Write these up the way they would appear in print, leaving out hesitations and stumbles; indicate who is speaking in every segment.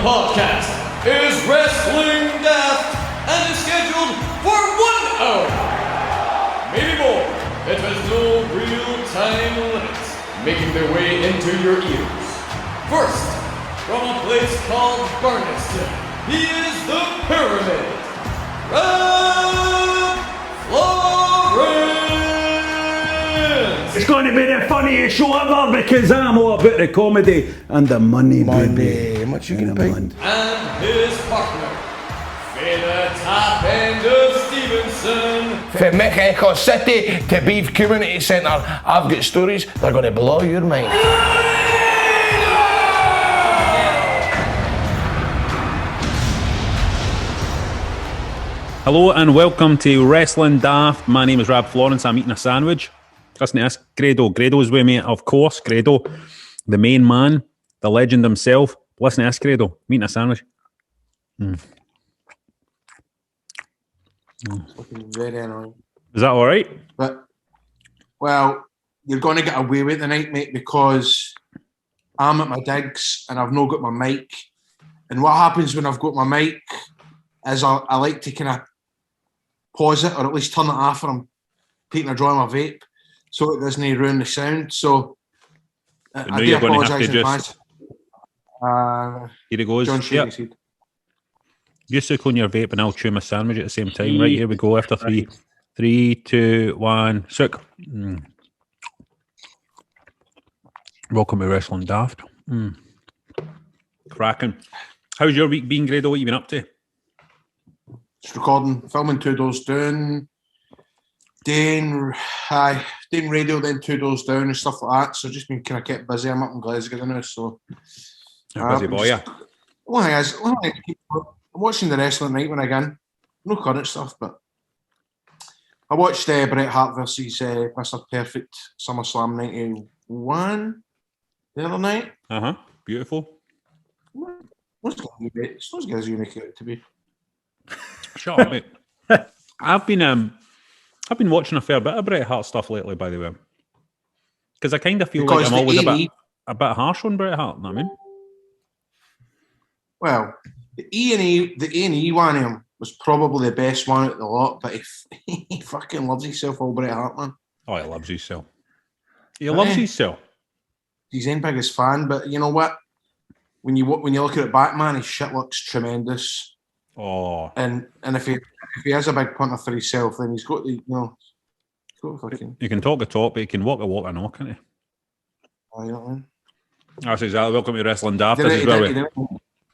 Speaker 1: podcast is Wrestling Daft and is scheduled for 1 hour. Maybe more. It has no real time limits, making their way into your ears. First, from a place called Barista, he is the Pyramid.
Speaker 2: It's going to be the funniest show ever because I'm all about the comedy and the money, baby.
Speaker 3: How much you gonna pay?
Speaker 1: And his partner, the top end of Stevenson.
Speaker 3: From Mexico City to Beef Community Centre, I've got stories that are going to blow your mind.
Speaker 4: Hello and welcome to Wrestling Daft. My name is Rab Florence. I'm eating a sandwich. Listen to this. Grado. Grado's with me, of course. Grado, the main man, the legend himself. Listen to this, Grado. I'm eating a sandwich.
Speaker 5: Fucking very annoying.
Speaker 4: Is that all right?
Speaker 5: But, well, you're going to get away with it tonight, mate, because I'm at my digs and I've not got my mic. And what happens when I've got my mic is I like to kind of pause it or at least turn it off when I'm taking a draw on my vape so it doesn't ruin the sound. So I do apologise in advance.
Speaker 4: Here it goes.
Speaker 5: John
Speaker 4: Yep.
Speaker 5: said.
Speaker 4: You suck on your vape and I'll chew my sandwich at the same time. Right, here we go. After three. 3, 2, 1. Suck. Welcome to Wrestling Daft. Cracking. How's your week been, Grado? What you been up to?
Speaker 5: Just recording, filming 2 Doors Down, doing radio, then 2 Doors Down and stuff like that. So just been kind of kept busy. I'm up in Glasgow now, so
Speaker 4: Busy boy, yeah.
Speaker 5: I'm watching the wrestling night when I can. No current stuff, but I watched Bret Hart versus Mr. Perfect SummerSlam 91 the other night.
Speaker 4: Beautiful.
Speaker 5: What's those guys you make it out to be?
Speaker 4: Shut up, mate. I've been watching a fair bit of Bret Hart stuff lately, by the way, because I kind of feel like I'm always a bit harsh on Bret Hart. You know what I mean?
Speaker 5: Well, the A&E one of him was probably the best one out of the lot, but he fucking loves himself, all Bret Hart, man.
Speaker 4: Oh, he loves himself. He loves himself. He's
Speaker 5: his biggest fan, but you know what? When you look at it back, man, his shit looks tremendous.
Speaker 4: Oh,
Speaker 5: and if he has a big punter for himself, then he's got the fucking.
Speaker 4: You can talk the talk, but you can walk the walk, I know, can't you?
Speaker 5: Oh, yeah, man.
Speaker 4: That's exactly. Welcome to Wrestling Daft.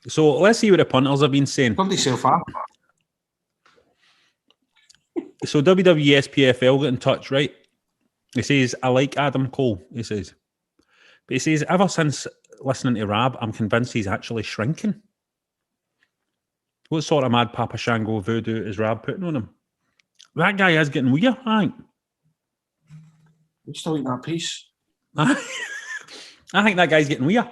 Speaker 4: So let's see what the punters have been saying.
Speaker 5: Pumped himself up.
Speaker 4: So WWE SPFL got in touch, right? He says, I like Adam Cole, he says. But he says, ever since listening to Rab, I'm convinced he's actually shrinking. What sort of mad Papa Shango voodoo is Rab putting on him? That guy is getting weird, I think.
Speaker 5: You're still eating that piece.
Speaker 4: I think that guy's getting weird.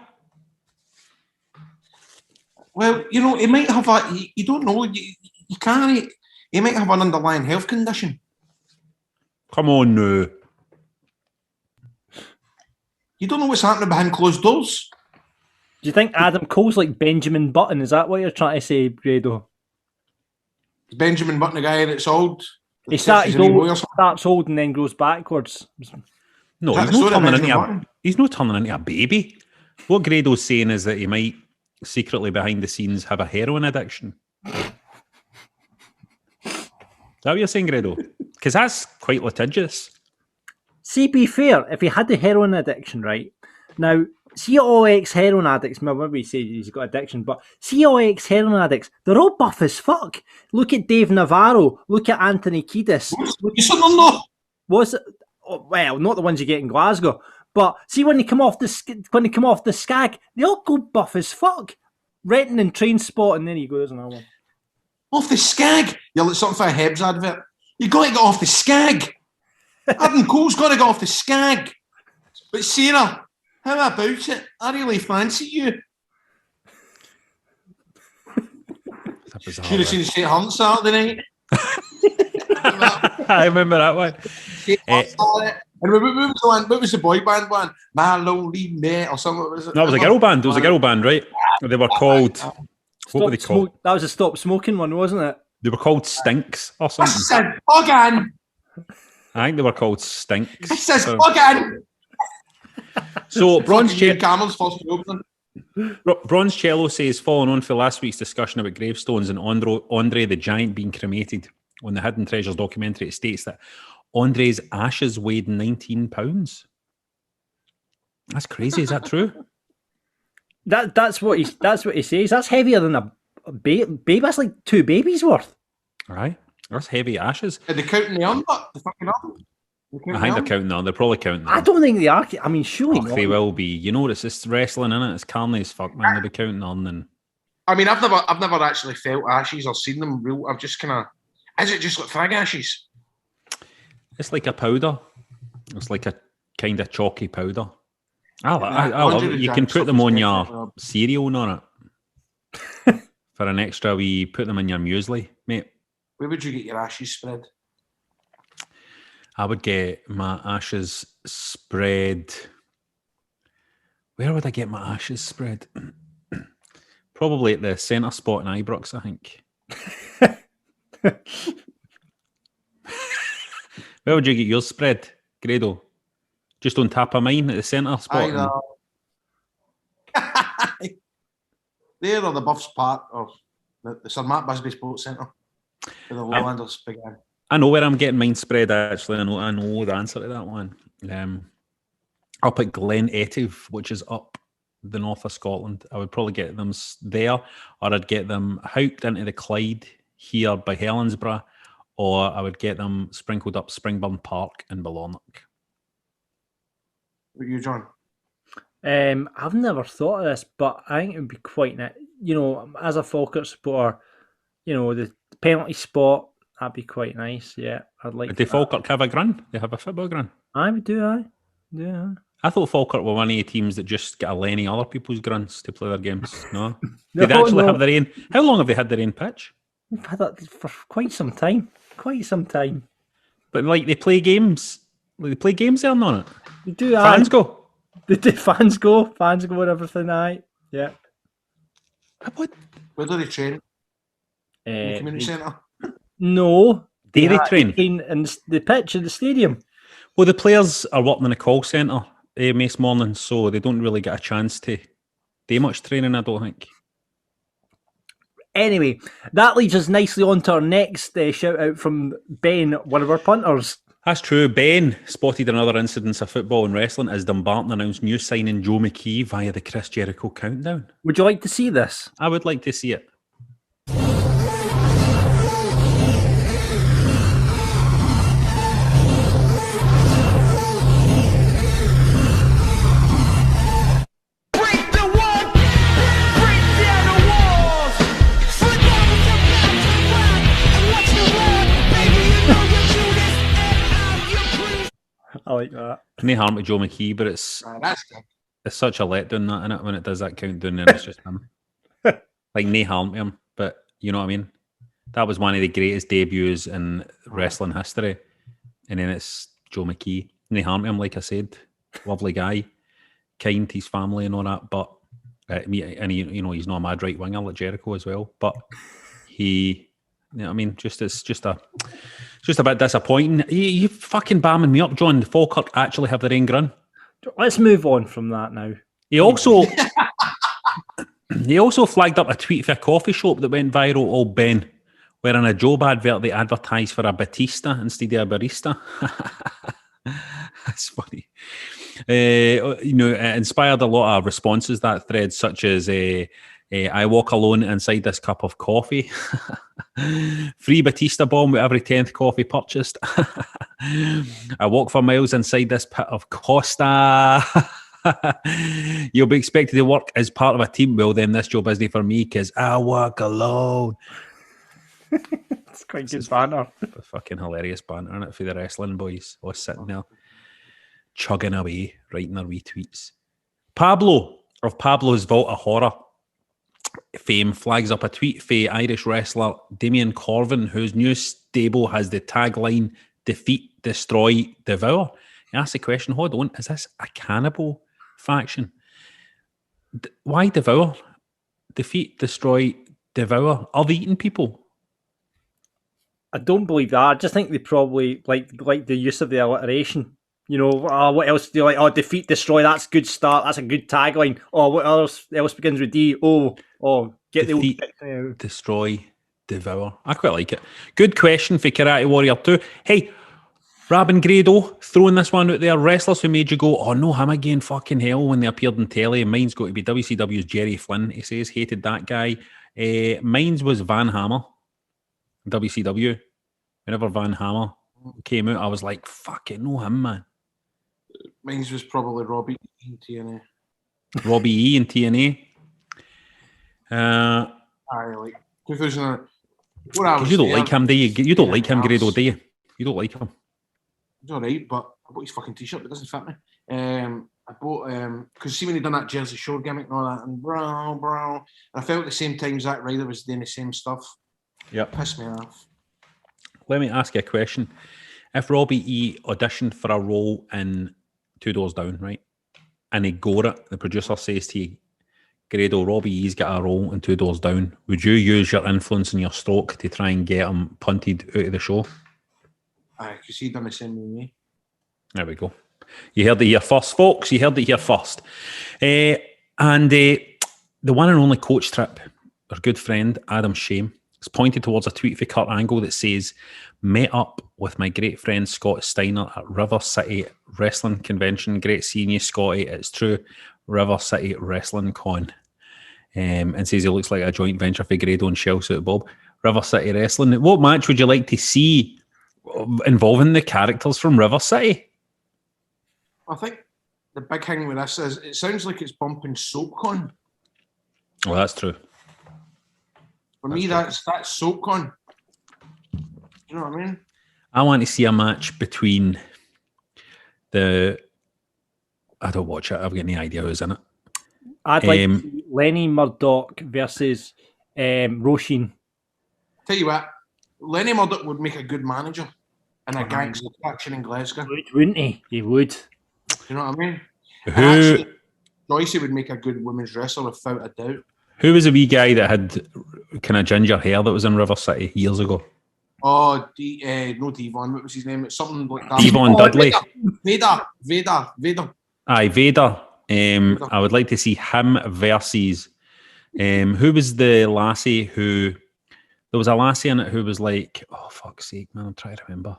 Speaker 5: Well, you know, he might have you don't know, you can't, he might have an underlying health condition.
Speaker 4: Come on now.
Speaker 5: You don't know what's happening behind closed doors.
Speaker 6: Do you think Adam Cole's like Benjamin Button? Is that what you're trying to say, Grado?
Speaker 5: Is Benjamin Button a guy that's old?
Speaker 6: He starts old and then grows backwards.
Speaker 4: No, he's not turning into a baby. What Grado's saying is that he might secretly behind the scenes have a heroin addiction. Is that what you're saying, Grado? Because that's quite litigious.
Speaker 6: See, be fair, if he had the heroin addiction, right? Now, see all ex-heroin addicts, maybe say he's got addiction, but see all ex-heroin addicts, they're all buff as fuck. Look at Dave Navarro, look at Anthony Kiedis. Well, not the ones you get in Glasgow, but see when they come off the skag, they all go buff as fuck. Renton and Train Spot, and then you go, there's another one.
Speaker 5: Off the skag? You're like something for a Hebs advert. You've got to get off the skag. Adam Cole's got to get off the skag. But Sarah, how about it? I really fancy you. Should have seen the St. Hunt Saturday night.
Speaker 4: I remember that one.
Speaker 5: And what was the boy band one? My Lonely Mate or something? What was it?
Speaker 4: No, it was a girl band. It was a girl band, right? They were called. What were they called?
Speaker 6: That was a stop smoking one, wasn't it?
Speaker 4: They were called Stinks or something.
Speaker 5: I said again.
Speaker 4: I think they were called Stinks.
Speaker 5: I says again.
Speaker 4: So
Speaker 1: Bronzello says, following on for last week's discussion about gravestones and Andre the Giant being cremated on the Hidden Treasures documentary, it states that Andre's ashes weighed 19 pounds. That's crazy. Is that true?
Speaker 6: That's what he says. That's heavier than a baby. That's like 2 babies worth.
Speaker 1: All right. That's heavy ashes.
Speaker 5: Are they counting the on? The fucking on?
Speaker 1: I think they're counting on. They're probably counting on.
Speaker 6: I don't think they are. I mean, surely
Speaker 1: They will be. You know, it's just wrestling, innit? It's carny as fuck, man. They'll be counting on. And
Speaker 5: I mean, I've never actually felt ashes or seen them real. I've just kind of. Is it just like frag ashes?
Speaker 1: it's like a powder. It's like a kind of chalky powder. I love it. You can put them on your cereal, on it. For an extra wee, put them in your muesli, mate.
Speaker 5: Where would you get your ashes spread?
Speaker 1: I would get my ashes spread. Where would I get my ashes spread? Probably at the centre spot in Ibrox, I think. Where would you get yours spread, Grado? Just on top of mine at the centre spot?
Speaker 5: There or the Buffs Park or the Sir Matt Bisbee Sports Centre for the Lowlanders big end.
Speaker 1: I know where I'm getting mine spread, actually. I know the answer to that one. Up at Glen Etive, which is up the north of Scotland. I would probably get them there, or I'd get them hooked into the Clyde here by Helensburgh, or I would get them sprinkled up Springburn Park in Ballarnock.
Speaker 5: What are you, John?
Speaker 6: I've never thought of this, but I think it would be quite nice. You know, as a Falkirk supporter, you know, the penalty spot, that'd be quite nice. Yeah, I'd like.
Speaker 1: Did Falkirk have a ground? They have a football ground.
Speaker 6: I would do. Yeah.
Speaker 1: I thought Falkirk were one of the teams that just get a lenny other people's grounds to play their games. No, they actually have their own. How long have they had their own pitch?
Speaker 6: We've had that for quite some time.
Speaker 1: But like they play games. They play games there, on it.
Speaker 6: They do.
Speaker 1: Fans go.
Speaker 6: They do. Fans go and everything. Aye. Yeah.
Speaker 1: What?
Speaker 5: Where do they train? In the community centre?
Speaker 6: No.
Speaker 1: Do they train?
Speaker 6: In the pitch in the stadium.
Speaker 1: Well, the players are working in a call centre most mornings, so they don't really get a chance to do much training, I don't think.
Speaker 6: Anyway, that leads us nicely on to our next shout out from Ben, one of our punters.
Speaker 1: That's true. Ben spotted another incidence of football and wrestling as Dumbarton announced new signing Joe McKee via the Chris Jericho countdown.
Speaker 6: Would you like to see this?
Speaker 1: I would like to see it.
Speaker 6: I like that.
Speaker 1: No harm to Joe McKee, but it's such a letdown, that, innit, when it does that countdown and it's just him. Like, no harm to him, but you know what I mean? That was one of the greatest debuts in wrestling history. And then it's Joe McKee. No harm to him, like I said. Lovely guy. Kind to his family and all that, but he's not a mad right winger like Jericho as well. But he, you know what I mean, it's just a bit disappointing. You fucking bamming me up, John. Falkirk actually have their own ground.
Speaker 6: Let's move on from that now.
Speaker 1: He also flagged up a tweet for a coffee shop that went viral, old Ben, where in a job advert they advertised for a Batista instead of a Barista. That's funny. It inspired a lot of responses, that thread, such as I walk alone inside this cup of coffee. Free Batista bomb with every 10th coffee purchased. I walk for miles inside this pit of Costa. You'll be expected to work as part of a team. Well, then this job isn't for me because I work alone.
Speaker 6: It's quite good banter.
Speaker 1: Fucking hilarious banter, isn't it, for the wrestling boys all sitting there chugging away, writing their wee tweets. Pablo of Pablo's Vault of Horror fame flags up a tweet for Irish wrestler Damien Corvin, whose new stable has the tagline "Defeat, Destroy, Devour." He asks the question, hold on, is this a cannibal faction? Why devour?
Speaker 4: defeat, destroy, devour, of eating people.
Speaker 6: I don't believe that. I just think they probably like the use of the alliteration. You know, what else do you like? Oh, defeat, destroy. That's a good start. That's a good tagline. Oh, what else begins with D? Oh, get
Speaker 4: Defeat,
Speaker 6: the
Speaker 4: destroy, devour. I quite like it. Good question for Karate Warrior 2. Hey, Rab and Grado, throwing this one out there. Wrestlers who made you go, oh no, him again, fucking hell, when they appeared in telly. Mine's got to be WCW's Jerry Flynn. He says, hated that guy. Mine's was Van Hammer, WCW. Whenever Van Hammer came out, I was like, fucking know him, man.
Speaker 5: Mine was probably Robbie in TNA.
Speaker 4: Robbie E in TNA.
Speaker 5: I like 2000. What I was
Speaker 4: You don't
Speaker 5: there,
Speaker 4: like him, do you? You don't like him, Grado, do you? You don't like him.
Speaker 5: It's alright, but I bought his fucking t-shirt, but it doesn't fit me. I bought because see when he done that Jersey Shore gimmick and all that, and and I felt at the same time Zack Ryder was doing the same stuff.
Speaker 4: Yep.
Speaker 5: Pissed me off.
Speaker 4: Let me ask you a question. If Robbie E auditioned for a role in Two Doors Down, right, and he got it, the producer says to you, Grado, Robbie E's got a role in Two Doors Down, would you use your influence and your stroke to try and get him punted out of the show?
Speaker 5: Aye, because he done the same with me.
Speaker 4: There we go. You heard it here first, folks. You heard it here first. And the one and only coach trip, our good friend Adam Shame, has pointed towards a tweet for Kurt Angle that says, met up with my great friend Scott Steiner at River City Wrestling Convention. Great seeing you, Scotty. It's true. River City Wrestling Con. And says he looks like a joint venture for Grado and Shellsuit Bob. River City Wrestling. What match would you like to see involving the characters from River City?
Speaker 5: I think the big thing with this is it sounds like it's bumping SoapCon.
Speaker 4: Well, that's true.
Speaker 5: For me, that's SoapCon. You know what I mean?
Speaker 4: I want to see a match between I don't watch it. I've got any idea who's in it.
Speaker 6: I'd like to see Lenny Murdoch versus Roshin.
Speaker 5: Tell you what, Lenny Murdoch would make a good manager in a gangster faction in Glasgow.
Speaker 6: Wouldn't he? He would.
Speaker 5: You know what I mean?
Speaker 4: Who?
Speaker 5: Actually, Joycey would make a good women's wrestler without a doubt.
Speaker 4: Who was a wee guy that had kind of ginger hair that was in River City years ago?
Speaker 5: Oh, no Devon. What was his name? It's something like that.
Speaker 4: Devon Dudley.
Speaker 5: Vader.
Speaker 4: Aye, Vader. I would like to see him versus who was the lassie who there was a lassie in it who was like, oh fuck's sake, man, I'm trying to remember.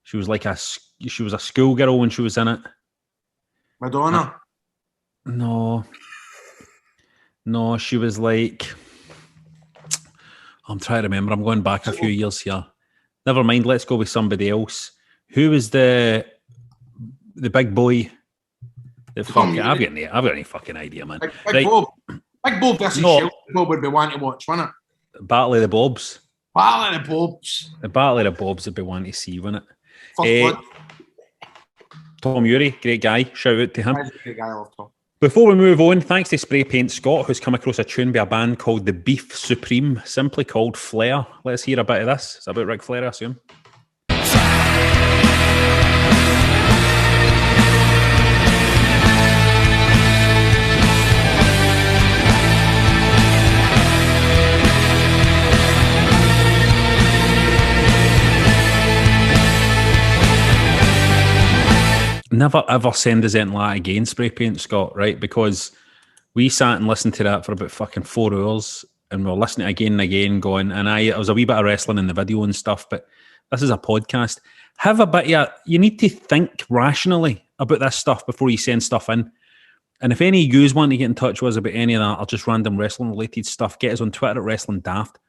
Speaker 4: She was like a schoolgirl when she was in it.
Speaker 5: Madonna.
Speaker 4: No, she was like, I'm trying to remember. I'm going back a few years here. Never mind. Let's go with somebody else. Who was the big boy? I've got any fucking idea, man.
Speaker 5: Big Bob. Big Bob versus Shell Bob would be one to watch, wouldn't it?
Speaker 4: Battle of the Bobs.
Speaker 5: Battle of the Bobs.
Speaker 4: The Battle of the Bobs would be one to see, wouldn't it?
Speaker 5: First blood.
Speaker 4: Tom Urie, great guy. Shout out to him.
Speaker 5: Great guy, I love Tom.
Speaker 4: Before we move on, thanks to Spray Paint Scott, who's come across a tune by a band called The Beef Supreme, simply called Flair. Let's hear a bit of this. It's about Ric Flair, I assume. Never ever send us anything like that again, Spray Paint Scott, right? Because we sat and listened to that for about fucking 4 hours and we were listening again and again going, and I was a wee bit of wrestling in the video and stuff, but this is a podcast. Have a bit of, you need to think rationally about this stuff before you send stuff in. And if any of yous want to get in touch with us about any of that or just random wrestling related stuff, get us on Twitter at Wrestling Daft.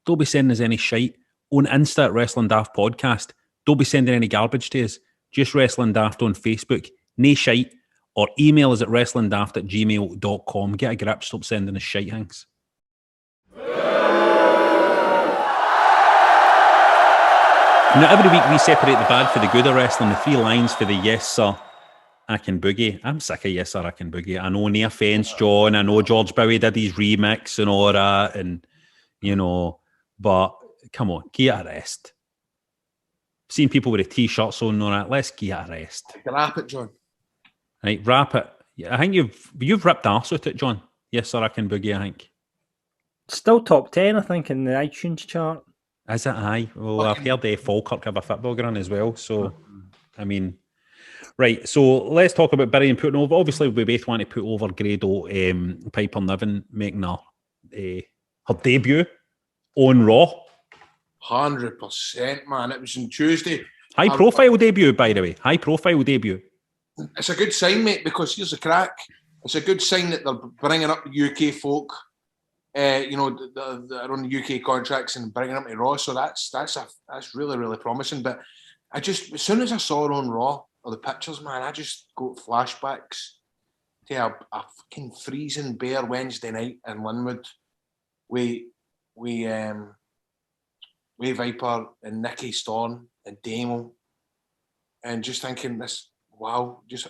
Speaker 4: Don't be sending us any shite. On Insta at Wrestling Daft Podcast. Don't be sending any garbage to us. Just Wrestling Daft on Facebook, nae shite, or email us at wrestlingdaft@gmail.com. Get a grip, stop sending us shite things. Now, every week we separate the bad for the good of wrestling, the 3 lines for the yes sir, I can boogie. I'm sick of yes sir, I can boogie. I know, no offence, John. I know George Bowie did his remix and all that, and, you know, but come on, get a rest. Seen people with the t-shirts on and all that. Let's get a rest.
Speaker 5: Wrap it, John.
Speaker 4: Right, wrap it. I think you've ripped arse with it, John. Yes, sir, I can boogie, I think.
Speaker 6: Still top 10, I think, in the iTunes chart.
Speaker 4: Is it? Aye. Well, I've heard Falkirk have a football ground as well. So, I mean, right. So let's talk about Barry and putting over. Obviously, we both want to put over Grado, Piper Niven making her debut on Raw.
Speaker 5: 100%, man. It was on Tuesday.
Speaker 4: High profile debut, by the way. High profile debut.
Speaker 5: It's a good sign, mate, because here's the crack. It's a good sign that they're bringing up UK folk, that are on the UK contracts and bringing them to Raw. So that's really, really promising. But as soon as I saw it on Raw, or the pictures, man, I just got flashbacks to a fucking freezing bare Wednesday night in Linwood with Viper and Nikki Storm and Damo, and just thinking just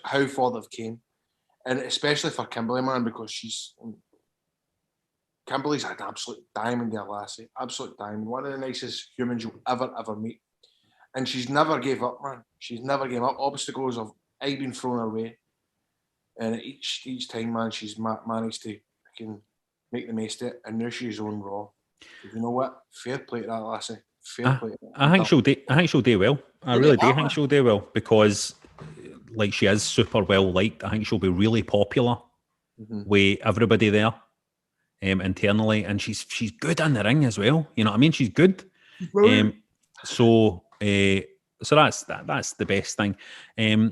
Speaker 5: how far they've came, and especially for Kimberly, man, because Kimberly's an absolute diamond there, lassie, absolute diamond, one of the nicest humans you'll ever meet, and she's never gave up, man. She's never gave up. Obstacles have been thrown her way, and each time, man, she's managed to make the most of it, and now she's on Raw. You know what? Fair play to that lassie. Fair play.
Speaker 4: I think she'll do well. I really do think she'll do well because, like, she is super well liked. I think she'll be really popular with everybody there, internally, and she's good in the ring as well. You know what I mean? She's good. So that's the best thing.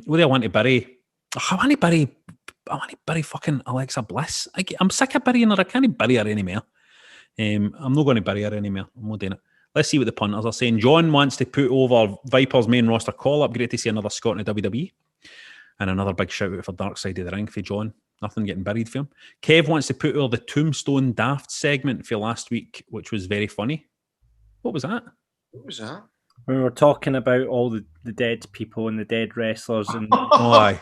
Speaker 4: What do I want to bury? I want to bury fucking Alexa Bliss. I'm sick of burying her. I can't bury her anymore. I'm not going to bury her anymore. I'm not doing it. Let's see what the punters are saying. John wants to put over Viper's main roster call-up. Great to see another Scot in the WWE. And another big shout-out for Dark Side of the Ring for John. Nothing getting buried for him. Kev wants to put over the Tombstone Daft segment for last week, which was very funny. What was that?
Speaker 5: What was that?
Speaker 6: We were talking about all the dead people and the dead wrestlers. And
Speaker 4: aye.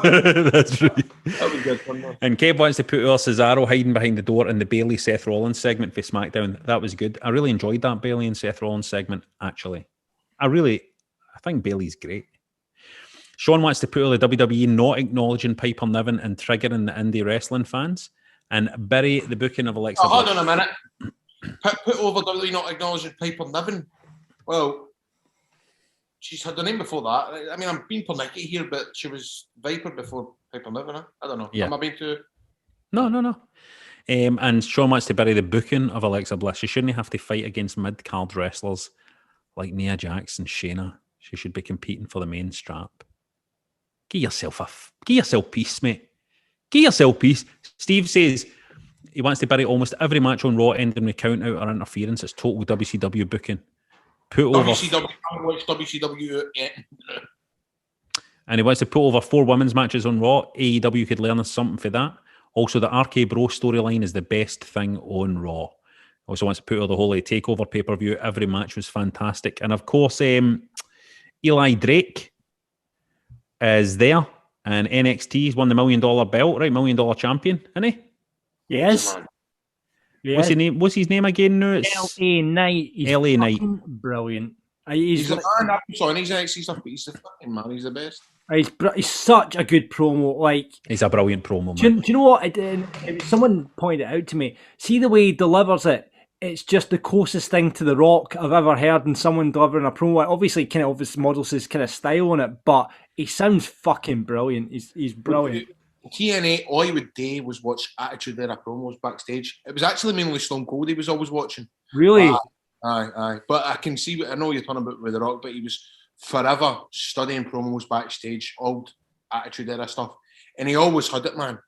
Speaker 4: That's right.
Speaker 5: That was good fun.
Speaker 4: And Kev wants to put our Cesaro hiding behind the door in the Bayley Seth Rollins segment for SmackDown. That was good. I really enjoyed that Bayley and Seth Rollins segment, actually. I think Bayley's great. Sean wants to put all the WWE not acknowledging Piper Niven and triggering the indie wrestling fans and bury the booking of Alexa Bliss.
Speaker 5: Hold on a minute. Put over WWE not acknowledging Piper Niven. Well, she's had the name before that. I mean, I'm being pernickety here, but she was Viper before Piper Niven. I don't know.
Speaker 4: Yeah.
Speaker 5: Am I being too...
Speaker 4: No. And Sean wants to bury the booking of Alexa Bliss. She shouldn't have to fight against mid-card wrestlers like Nia Jax and Shayna. She should be competing for the main strap. Give yourself peace, mate. Give yourself peace. Steve says he wants to bury almost every match on Raw ending with count out or interference. It's total WCW booking.
Speaker 5: WCW.
Speaker 4: And he wants to put over 4 women's matches on Raw. AEW could learn something for that. Also, the RK Bro storyline is the best thing on Raw. Also wants to put over the whole takeover pay-per-view. Every match was fantastic. And of course, Eli Drake is there. And NXT, he's won the $1 million belt, right? $1 million champion, isn't he?
Speaker 6: yes. Yeah.
Speaker 4: What's his name again now? It's
Speaker 6: LA Knight. He's
Speaker 4: LA Knight.
Speaker 6: Brilliant.
Speaker 5: He's the man. I'm sorry, he's the fucking man. He's the best.
Speaker 6: He's such a good promo. Like,
Speaker 4: he's a brilliant promo,
Speaker 6: do
Speaker 4: man.
Speaker 6: you know what? Someone pointed it out to me. See the way he delivers it? It's just the closest thing to The Rock I've ever heard in someone delivering a promo. Obviously, kind of models his kind of style on it, but he sounds fucking brilliant. He's brilliant.
Speaker 5: TNA, all he would do was watch Attitude Era promos backstage. It was actually mainly Stone Cold he was always watching.
Speaker 6: Really?
Speaker 5: Aye. But I can see, I know you're talking about with The Rock, but he was forever studying promos backstage, old Attitude Era stuff. And he always had it, man.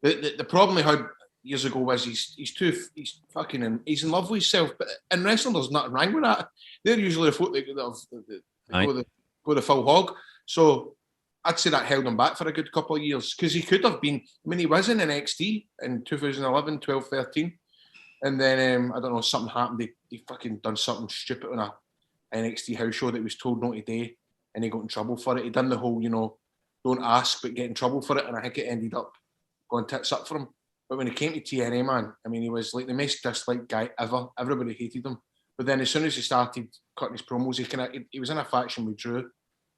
Speaker 5: The problem he had years ago was he's in love with himself. But in wrestling, there's nothing wrong with that. They're usually the folk that go the full hog. So I'd say that held him back for a good couple of years because he could have been. I mean, he was in NXT in 2011, 12, 13. And then, I don't know, something happened. He fucking done something stupid on a NXT house show that he was told not to do. And he got in trouble for it. He done the whole, don't ask, but get in trouble for it. And I think it ended up going tits up for him. But when he came to TNA, man, I mean, he was like the most disliked guy ever. Everybody hated him. But then as soon as he started cutting his promos, he was in a faction with Drew.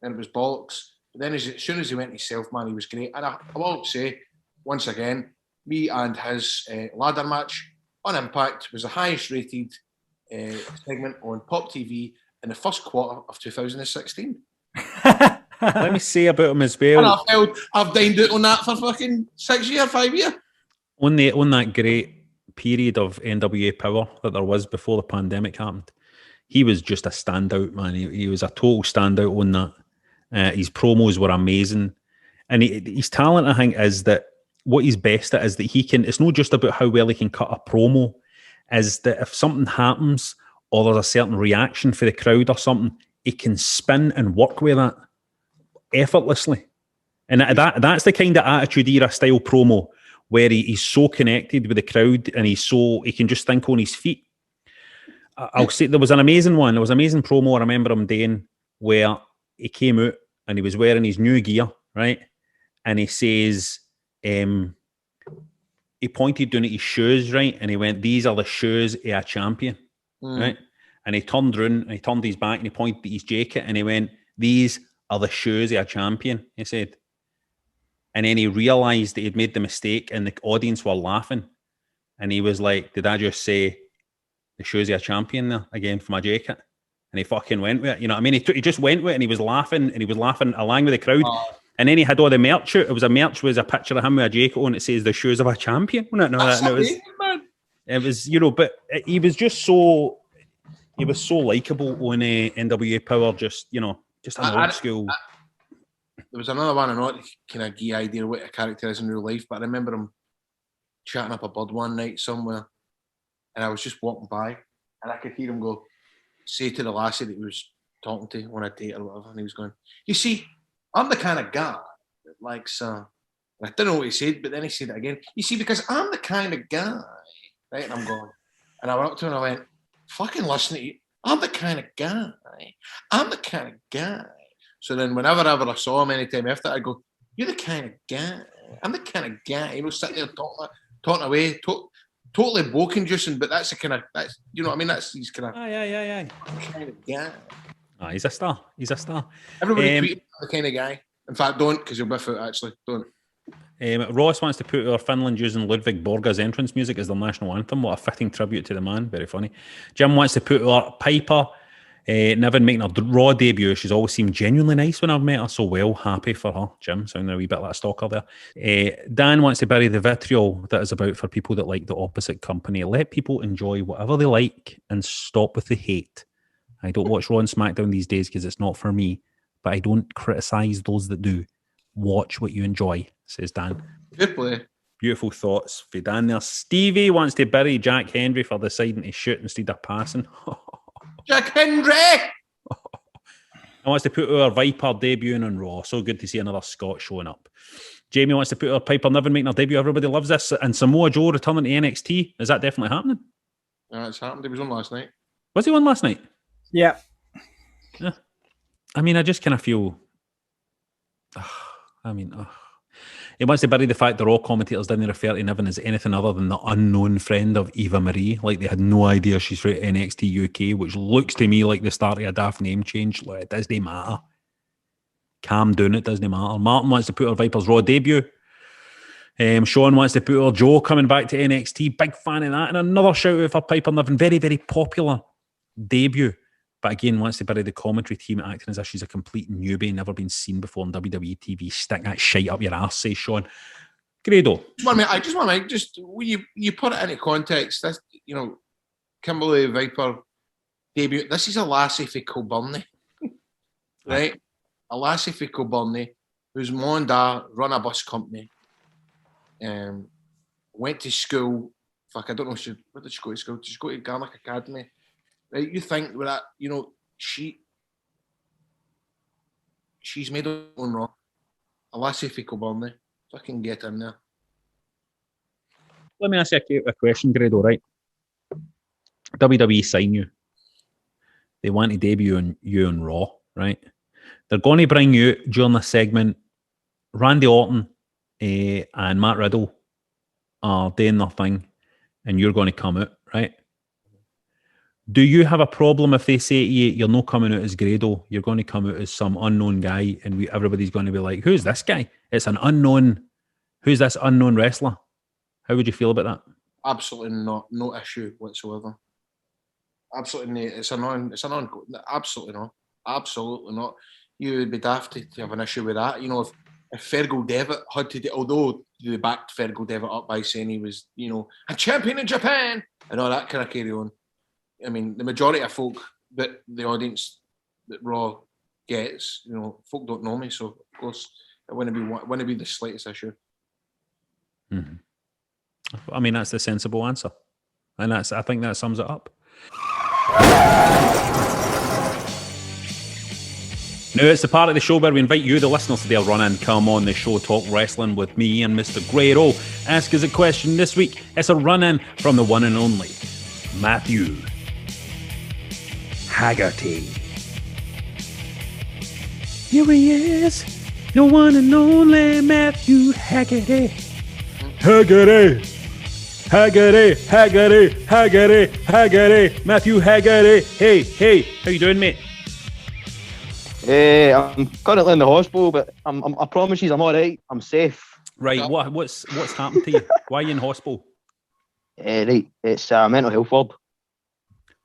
Speaker 5: And it was bollocks. But then as soon as he went himself, man, he was great. And I will say, once again, me and his ladder match, on Impact was the highest rated segment on Pop TV in the first quarter of 2016.
Speaker 4: Let me say about him as
Speaker 5: And
Speaker 4: well.
Speaker 5: I've dined out on that for fucking 6 years, 5 years.
Speaker 4: On that great period of NWA power that there was before the pandemic happened, he was just a standout, man. He was a total standout on that. His promos were amazing. And his talent, I think, is that what he's best at is that he can, it's not just about how well he can cut a promo, is that if something happens or there's a certain reaction for the crowd or something, he can spin and work with that effortlessly. And that's the kind of attitude era style promo where he's so connected with the crowd and he can just think on his feet. I'll say there was an amazing one. There was an amazing promo I remember him doing where he came out and he was wearing his new gear, right? And he says, he pointed down at his shoes, right? And he went, "These are the shoes of a champion," right? And he turned around and he turned his back and he pointed at his jacket and he went, "These are the shoes of a champion," he said. And then he realised that he'd made the mistake and the audience were laughing. And he was like, "Did I just say the shoes of a champion there again for my jacket?" And he fucking went with it. You know what I mean? He just went with it and he was laughing along with the crowd. And then he had all the merch out. It was a picture of him with a jacket on. It says the shoes of a champion. It was, you know, but he was just so, he was so likable on NWA Power. Just, you know, just an old school.
Speaker 5: There was another one, I know, kind of gay idea of what a character is in real life, but I remember him chatting up a bud one night somewhere, and I was just walking by, and I could hear him say to the lassie that he was talking to on a date or whatever, and he was going, "You see, I'm the kind of guy that likes," I don't know what he said, but then he said it again. "You see, because I'm the kind of guy," right? And I'm going, and I went up to him and I went, "Fucking listen to you. I'm the kind of guy. I'm the kind of guy." So then whenever I saw him anytime after, I'd go, "You're the kind of guy. I'm the kind of guy." You know, sitting there talking away, totally boke inducing, but that's you know what I mean? That's he's kind of kind of guy.
Speaker 4: He's a star. He's a star.
Speaker 5: Everybody treat him the kind of guy. In fact, don't, because you'll biff out, actually. Don't.
Speaker 4: Ross wants to put our Finland using Ludwig Borga's entrance music as their national anthem. What a fitting tribute to the man. Very funny. Jim wants to put our Piper Niven making her Raw debut. She's always seemed genuinely nice when I've met her, so well, happy for her. Jim, sounding a wee bit like a stalker there. Dan wants to bury the vitriol that is about for people that like the opposite company. Let people enjoy whatever they like and stop with the hate. I don't watch Raw and SmackDown these days because it's not for me, but I don't criticise those that do. Watch what you enjoy, says Dan.
Speaker 5: Good play.
Speaker 4: Beautiful thoughts for Dan there. Stevie wants to bury Jack Henry for deciding to shoot instead of passing.
Speaker 5: Jack Henry!
Speaker 4: He wants to put our Viper debuting on Raw. So good to see another Scot showing up. Jamie wants to put our Piper Niven making her debut. Everybody loves this. And Samoa Joe returning to NXT. Is that definitely happening?
Speaker 5: It's happened. He was on last night.
Speaker 4: Was he on last night?
Speaker 6: Yeah.
Speaker 4: I mean, I just kind of feel... He wants to bury the fact that all commentators didn't refer to Niven as anything other than the unknown friend of Eva Marie. Like they had no idea she's from NXT UK, which looks to me like the start of a daft name change. Like, it doesn't matter. Calm down, it doesn't matter. Martin wants to put her Viper's Raw debut. Sean wants to put her Joe coming back to NXT. Big fan of that. And another shout out for Piper Niven. Very, very popular debut. But again, wants to bury the commentary team acting as if she's a complete newbie, never been seen before on WWE TV. Stick that shite up your arse, says Sean. Grado.
Speaker 5: I just want to when you put it into context. This, you know, Kimberly Viper debut. This is a lassie for Kilburnie, right? A lassie for Kilburnie whose mom and dad run a bus company. Went to school. Fuck, I don't know. Where did she go to school? Did she go to Garlic Academy? Right, you think with that, you know, she's made her own Raw. A lassie for Kilburnie. Fucking get in there.
Speaker 4: Let me ask you a question, Grado, right? WWE sign you. They want to debut you on Raw, right? They're going to bring you during the segment. Randy Orton and Matt Riddle are doing their thing, and you're going to come out, right? Do you have a problem if they say to you, you're not coming out as Grado, you're going to come out as some unknown guy, and everybody's going to be like, who's this guy? It's an unknown, who's this unknown wrestler? How would you feel about that?
Speaker 5: Absolutely not. No issue whatsoever. Absolutely not. It's absolutely not. Absolutely not. You would be daft to have an issue with that. You know, if Fergal Devitt had to do, although they backed Fergal Devitt up by saying he was, you know, a champion in Japan and all that kind of carry on. I mean, the majority of folk that the audience that Raw gets, you know, folk don't know me, so of course it wouldn't be the slightest issue.
Speaker 4: Mm-hmm. I mean, that's the sensible answer, and I think that sums it up. Now it's the part of the show where we invite you, the listeners, to their run-in. Come on the show, talk wrestling with me and Mr. Grado. Ask us a question this week. It's a run-in from the one and only Matthew Haggerty. Here he is, the one and only Matthew Haggerty. Haggerty, Haggerty, Haggerty, Haggerty, Haggerty, Matthew Haggerty. Hey, how you doing, mate?
Speaker 7: I'm currently in the hospital, but I promise you I'm all right. I'm safe.
Speaker 4: Right, what's happened to you? Why are you in hospital?
Speaker 7: Right, it's a mental health ward.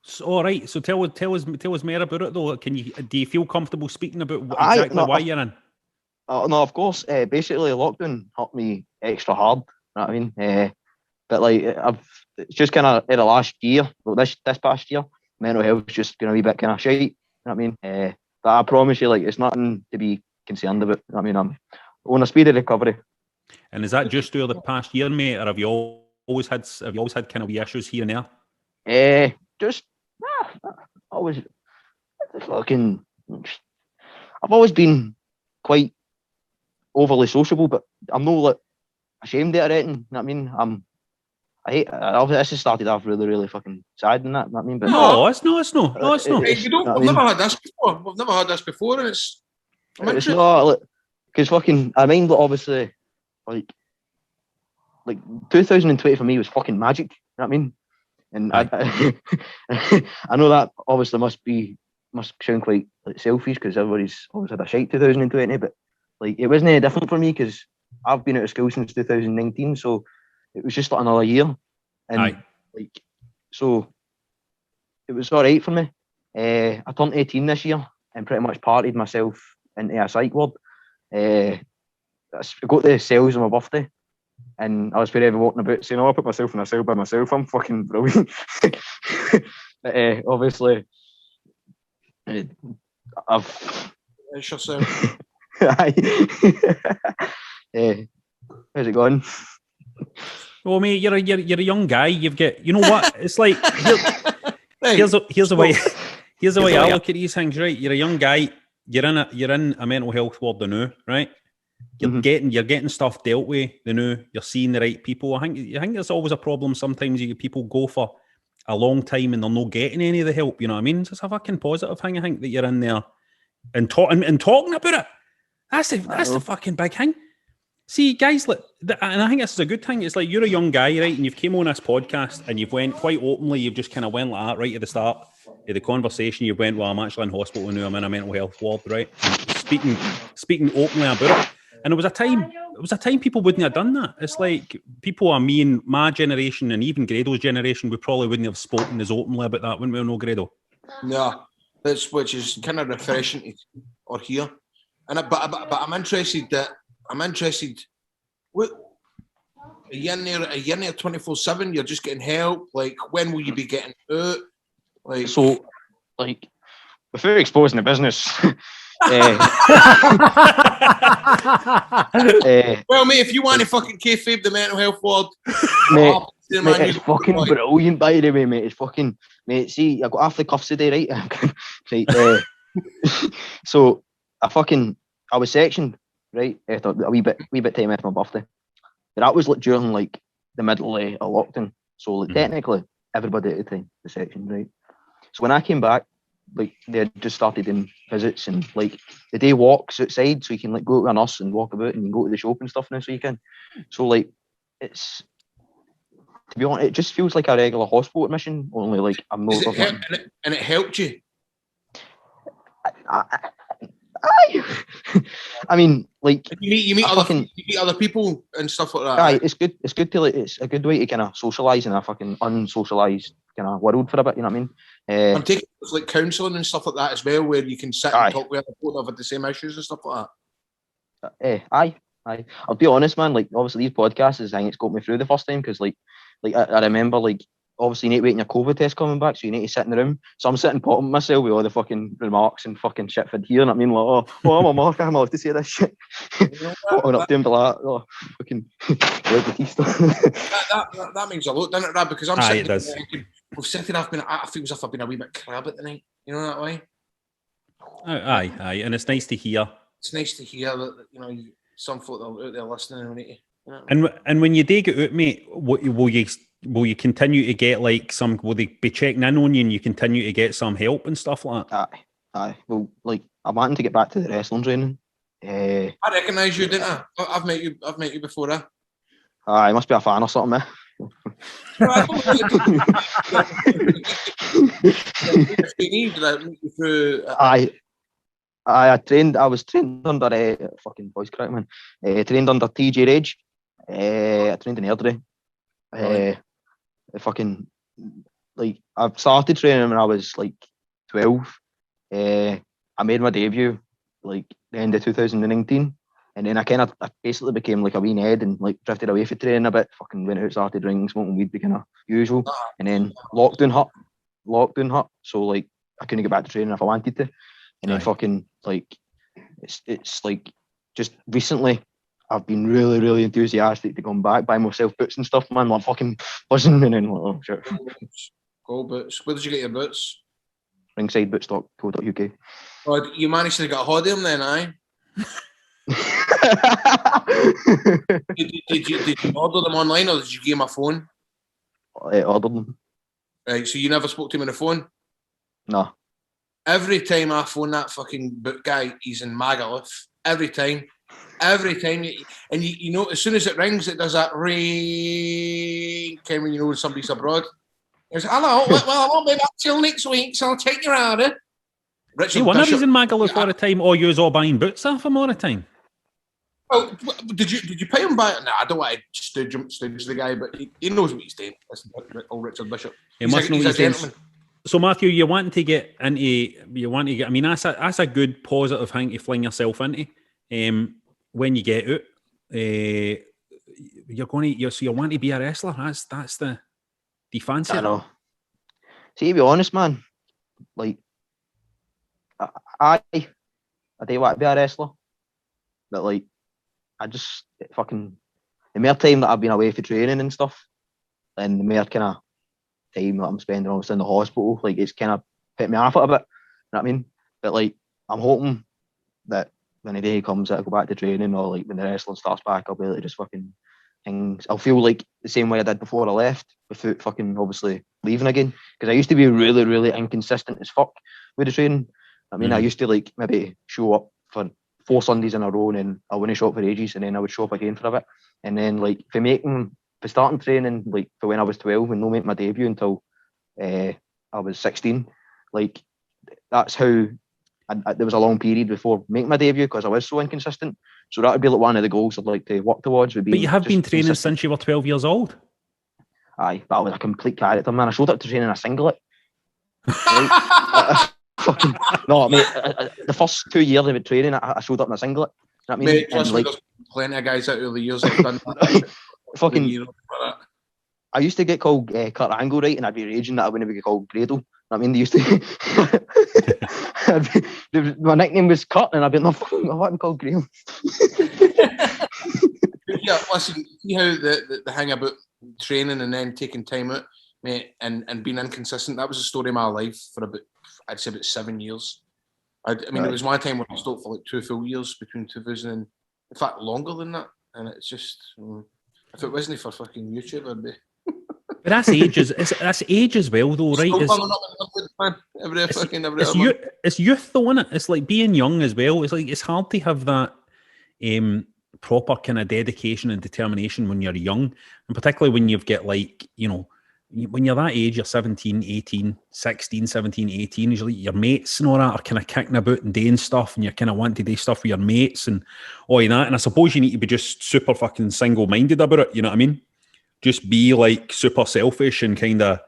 Speaker 4: So, all right, so tell us more about it though. Do you feel comfortable speaking about why you're in?
Speaker 7: No, of course. Basically, lockdown hurt me extra hard. You know what I mean? But like, it's just kind of in the last year, well, this past year, mental health's just been a wee bit kind of shite. You know what I mean? But I promise you, like, it's nothing to be concerned about. You know what I mean? I'm on a speedy recovery.
Speaker 4: And is that just through the past year, mate, or have you always had kind of wee issues here and there?
Speaker 7: I've always been quite overly sociable, but I'm not like ashamed of it or anything. You know what I mean? This has started off really, really fucking sad and that. You know what I mean? But
Speaker 4: no, it's not. No, it's not.
Speaker 5: Hey, we've never had this before. We've never had this before, and it's
Speaker 7: not because fucking. I mean, obviously, like 2020 for me was fucking magic. You know what I mean? And I know that obviously must sound quite like selfish because everybody's always had a shite 2020, but like it wasn't any different for me because I've been out of school since 2019, so it was just like another year, and like so it was all right for me. I turned 18 this year and pretty much partied myself into a psych ward. I got the cells on my birthday. And I was very walking about saying, I put myself in a cell by myself. I'm fucking brilliant. But obviously, I've...
Speaker 5: It's yourself.
Speaker 7: How's it going?
Speaker 4: Well, mate, you're a young guy. You've got, you know what? It's like, here's the way I look at these things, right? You're a young guy. You're in a mental health ward now, right? You're getting stuff dealt with, you're seeing the right people. I think there's always a problem sometimes people go for a long time and they're not getting any of the help, you know what I mean? It's just a fucking positive thing, I think, that you're in there and talking about it. That's the fucking big thing. See, guys, and I think this is a good thing. It's like you're a young guy, right? And you've came on this podcast and you've went quite openly, you've just kind of went like that right at the start of the conversation. You went, well, I'm actually in hospital now, I'm in a mental health ward, right? And speaking openly about it. And it was a time people wouldn't have done that. It's like people me and my generation and even Grado's generation, we probably wouldn't have spoken as openly about that, wouldn't we, no, Grado?
Speaker 5: No, which is kind of refreshing to hear. And but I'm interested. What a year near 24/7. You're just getting help. Like, when will you be getting out? Like,
Speaker 7: so, like, before exposing the business. Well,
Speaker 5: mate, if you want to fucking kayfabe the mental health ward,
Speaker 7: mate, it's fucking brilliant, by the way, mate. It's fucking, mate. See, I got half the cuffs today, right? Right. So I was sectioned, right, after a wee bit time after my birthday. But that was like during like the middle of lockdown. So like technically everybody at the time was sectioned, right? So when I came back, like they had just started doing visits and like the day walks outside, so you can like go to a nurse and walk about and you can go to the shop and stuff now, so you can. So like it's, to be honest, it just feels like a regular hospital admission, only like I'm not.
Speaker 5: And it helped you.
Speaker 7: Aye. I mean, like
Speaker 5: You meet
Speaker 7: I
Speaker 5: other
Speaker 7: fucking-
Speaker 5: you meet other people and stuff like that.
Speaker 7: aye, it's good. It's good to like. It's a good way to kind of socialise in a fucking unsocialised kind of world for a bit. You know what I mean?
Speaker 5: I'm taking it like counselling and stuff like that as well, where you can sit
Speaker 7: Aye.
Speaker 5: and talk with other people that have the same issues and stuff like that.
Speaker 7: Aye. I'll be honest, man. Like, obviously, these podcasts is the thing that's got me through the first time because, like I remember, like, obviously, you need to wait on your COVID test coming back, so you need to sit in the room. So I'm sitting potting myself with all the fucking remarks and fucking shit for here, and I mean, like, I'm a mark, I'm allowed to say this shit. Potting up doing like, oh, fucking Batista.
Speaker 5: That means a lot, doesn't it, Rab? Because I'm
Speaker 4: Aye,
Speaker 5: sitting
Speaker 4: it does.
Speaker 5: there thinking, well, Seth and I feel as if I've been a wee bit crab at the night. You know that way?
Speaker 4: Aye, and it's nice to hear.
Speaker 5: It's nice to hear that, you know, some folk that are out there listening and you know.
Speaker 4: And when you dig it out, mate, will you continue to get like some? Will they be checking in on you and you continue to get some help and stuff like that?
Speaker 7: Aye. Well, like, I'm wanting to get back to the wrestling training.
Speaker 5: I recognise you, didn't I? I've met you before, eh?
Speaker 7: Aye, must be a fan or something, eh?
Speaker 5: Did I meet you through?
Speaker 7: I was trained under fucking voice crack, man. Trained under TJ Rage. I trained in Airdrie. Fucking like I started training when I was like 12. I made my debut like the end of 2019, and then I basically became like a wee Ned and like drifted away from training a bit. Fucking went out, started drinking, smoking weed, kind of usual. And then lockdown hit. So like I couldn't get back to training if I wanted to. And then fucking like it's like just recently I've been really, really enthusiastic to come back, buy myself boots and stuff, man. Like fucking buzzing and then like, oh shit.
Speaker 5: Go boots. Where did you get your boots?
Speaker 7: Ringsidebootstock.co.uk.
Speaker 5: Oh, you managed to get a hold of them then, aye? Did you order them online or did you give him a phone?
Speaker 7: I ordered them.
Speaker 5: Right, so you never spoke to him on the phone?
Speaker 7: No.
Speaker 5: Every time I phone that fucking boot guy, he's in Magaluf. Every time. And you know, as soon as it rings, it does that ring. Kind when you know somebody's abroad. He goes, hello, well, I won't be back till next week, so I'll take your order.
Speaker 4: See, one of these in Magaluf all the time, or you was all buying boots off him all the time?
Speaker 5: Oh, did you pay him by? Nah, I don't want to stooge the guy, but he knows what he's doing. Listen, old Richard Bishop.
Speaker 4: He must know
Speaker 5: he's
Speaker 4: what
Speaker 5: a
Speaker 4: he's doing.
Speaker 5: gentleman.
Speaker 4: So Matthew, you want to get. I mean, that's a good positive thing to fling yourself into. When you get out, you want to be a wrestler. That's the fancy.
Speaker 7: I know. See, to be honest, man, like I do want to be a wrestler, but like I just fucking the more time that I've been away for training and stuff, and the more kind of time that I'm spending obviously in the hospital, like it's kind of put me off it a bit. You know what I mean? But like I'm hoping that when the day comes that I go back to training or like when the wrestling starts back, I'll be able to just fucking things. I'll feel like the same way I did before I left without fucking obviously leaving again. Because I used to be really, really inconsistent as fuck with the training. I mean, I used to like maybe show up for 4 Sundays in a row and then I wouldn't show up for ages and then I would show up again for a bit. And then like for starting training like for when I was 12 and not make my debut until I was 16, like that's how there was a long period before making my debut because I was so inconsistent. So that would be like one of the goals I'd like to work towards. But
Speaker 4: you have been training since you were 12 years old.
Speaker 7: Aye, but I was a complete character, man. I showed up to training in a singlet. Right? Fucking no, mate. The first 2 years of training, I showed up in a singlet. You know what I mean?
Speaker 5: Mate, trust me, there's plenty of guys out over the years that have done that.
Speaker 7: Fucking. I used to get called Kurt Angle, right, and I'd be raging that I wouldn't get called Grado. I mean, they used to. My nickname was Kurt, and I'd be like, no, I want to be called Graham.
Speaker 5: Yeah, listen, see how the hang about training and then taking time out, mate, and being inconsistent. That was the story of my life for I'd say about 7 years. I mean, there was one time when I stopped for like 2 full years between 2000 and, in fact, longer than that. And it's just, if it wasn't for fucking YouTube, I'd be.
Speaker 4: But that's age as well, though, right? It's youth, though, isn't it? It's like being young as well. It's like it's hard to have that proper kind of dedication and determination when you're young, and particularly when you've got like when you're that age, you're 17, 18, 16, 17, 18, usually your mates and all that are kind of kicking about and doing stuff, and you're kind of wanting to do stuff with your mates and all of that. And I suppose you need to be just super fucking single-minded about it, you know what I mean? Just be like super selfish and kind of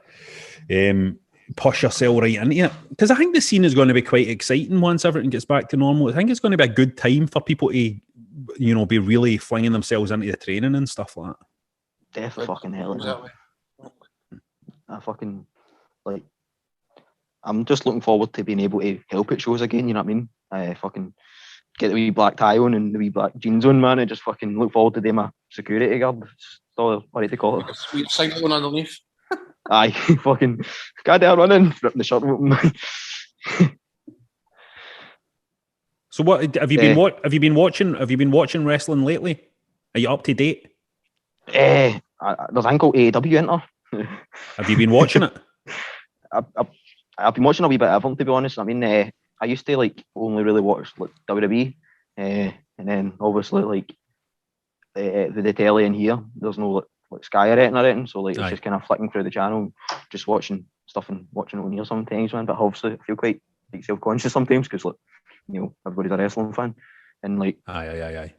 Speaker 4: push yourself right into it. Because I think the scene is going to be quite exciting once everything gets back to normal. I think it's going to be a good time for people to, you know, be really flinging themselves into the training and stuff like that.
Speaker 7: Definitely fucking hell.
Speaker 5: Exactly.
Speaker 7: I fucking, like, I'm just looking forward to being able to help at shows again, you know what I mean? I fucking get the wee black tie on and the wee black jeans on, man. I just fucking look forward to doing my security guard. That's all I like to call it.
Speaker 5: A sweet single one underneath.
Speaker 7: Aye, fucking goddamn running, ripping the shirt open, man.
Speaker 4: So what have you been watching? Have you been watching wrestling lately? Are you up to date?
Speaker 7: There's a thing called AEW Enter.
Speaker 4: Have you been watching it?
Speaker 7: I've been watching a wee bit of everything, to be honest. I mean, I used to like only really watch like WWE, and then obviously like the telly in here. There's no like Sky or anything, so like it's just kind of flicking through the channel, just watching stuff and watching it on here sometimes, man. But obviously, I feel quite like self-conscious sometimes because like, you know, everybody's a wrestling fan, and like
Speaker 4: aye.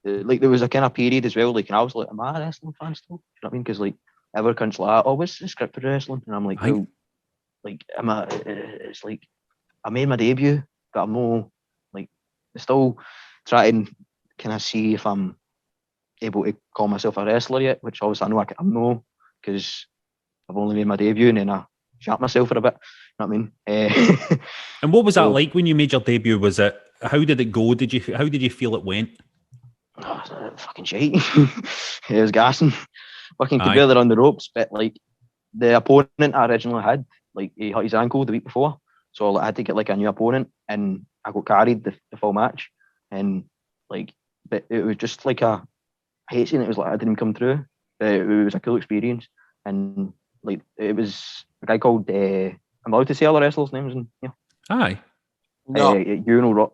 Speaker 7: Like there was a kind of period as well, like, and I was like, am I a wrestling fan still? You know what I mean? Because like every country's like, oh, what's the scripted wrestling? And I'm like, well, like, it's like I made my debut, but I'm no, like, still trying to kind of see if I'm able to call myself a wrestler yet, which obviously I know I'm no, because I've only made my debut and then I shot myself for a bit. You know what I mean?
Speaker 4: And what was that like when you made your debut? Was it, how did it go? How did you feel it went?
Speaker 7: Oh, fucking shite. It was gassing. Fucking could barely run the ropes, but like the opponent I originally had, like he hurt his ankle the week before, so I had to get like a new opponent, and I got carried the full match, and like, but it was just like I hate saying it was like I didn't come through, but it was a cool experience, and like it was a guy called I'm allowed to say other wrestlers' names, and yeah,
Speaker 4: aye,
Speaker 5: no,
Speaker 7: you know, Rock.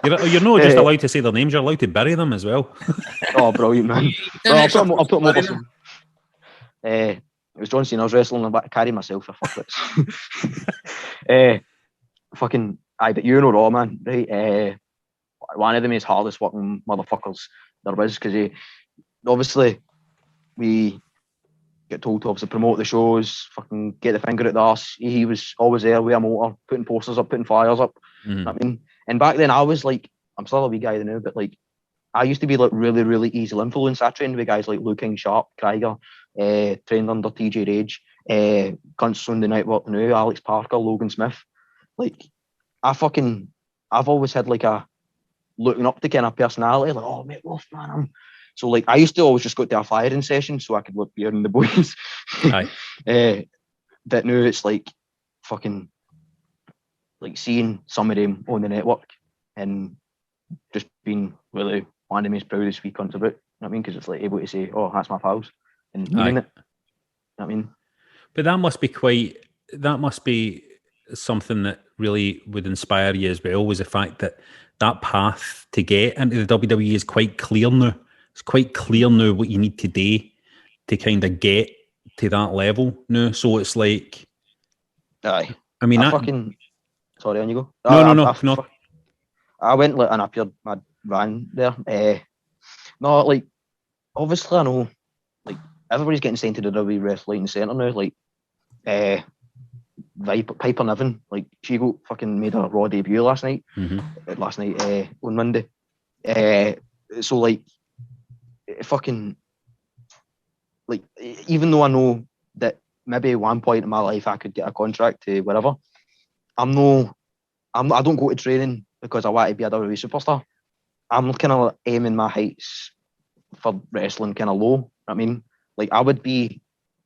Speaker 4: You're not just allowed to say their names, you're allowed to bury them as well.
Speaker 7: Oh, brilliant, man. Well, I'll put them over some. It was John Cena's wrestling, and I carried myself for fucklets. Fucking, aye, but you know Raw, man, right? One of the most hardest working motherfuckers there was, because obviously we get told to obviously promote the shows, fucking get the finger at the arse. He was always there with a motor, putting posters up, putting flyers up.
Speaker 4: Mm-hmm.
Speaker 7: I mean, and back then I was like, I'm still a wee guy now, but like I used to be like really, really easy influence. I trained with guys like Luke King Sharp, Krieger, trained under TJ Rage, Cunts Sunday Night Work Now, Alex Parker, Logan Smith. Like I've always had like a looking up to kind of personality, like, oh mate, Wolf, man. So like I used to always just go to a firing session so I could look better than the boys. But now it's like fucking like seeing some of them on the network and just being really one of the most proudest wee cunts about it. You know what I mean? Because it's like able to say, oh, that's my pals, and meaning it. You know what I mean?
Speaker 4: But that must be something that really would inspire you as well, was the fact that path to get into the WWE is quite clear now. It's quite clear now what you need to do to kind of get to that level now. So it's like,
Speaker 7: aye.
Speaker 4: I mean,
Speaker 7: Sorry, on you go.
Speaker 4: No.
Speaker 7: I went like and appeared my van there. No, like obviously I know, like everybody's getting sent to the WWE Wrestling Centre now. Like, Piper Nivens, like she got fucking made a Raw debut last night.
Speaker 4: Mm-hmm.
Speaker 7: Last night on Monday. So like, fucking, like even though I know that maybe at one point in my life I could get a contract to whatever, I don't go to training because I want to be a WWE superstar. I'm kind of aiming my heights for wrestling kind of low. You know what I mean? Like I would be,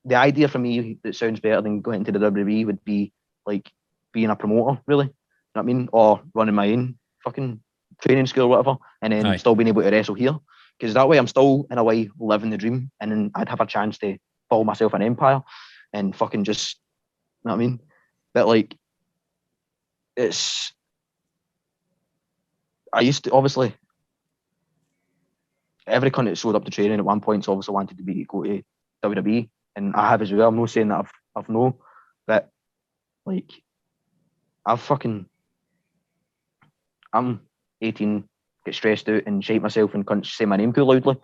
Speaker 7: the idea for me that sounds better than going into the WWE would be like being a promoter, really. You know what I mean? Or running my own fucking training school or whatever, and then still being able to wrestle here. Because that way I'm still, in a way, living the dream, and then I'd have a chance to build myself an empire and fucking just, you know what I mean? But like, I used to, obviously, every cunt that showed up to training at one point obviously wanted to go to WWE. and I have as well. I'm not saying that I've no, but like I'm 18, get stressed out and shake myself and can't say my name too loudly.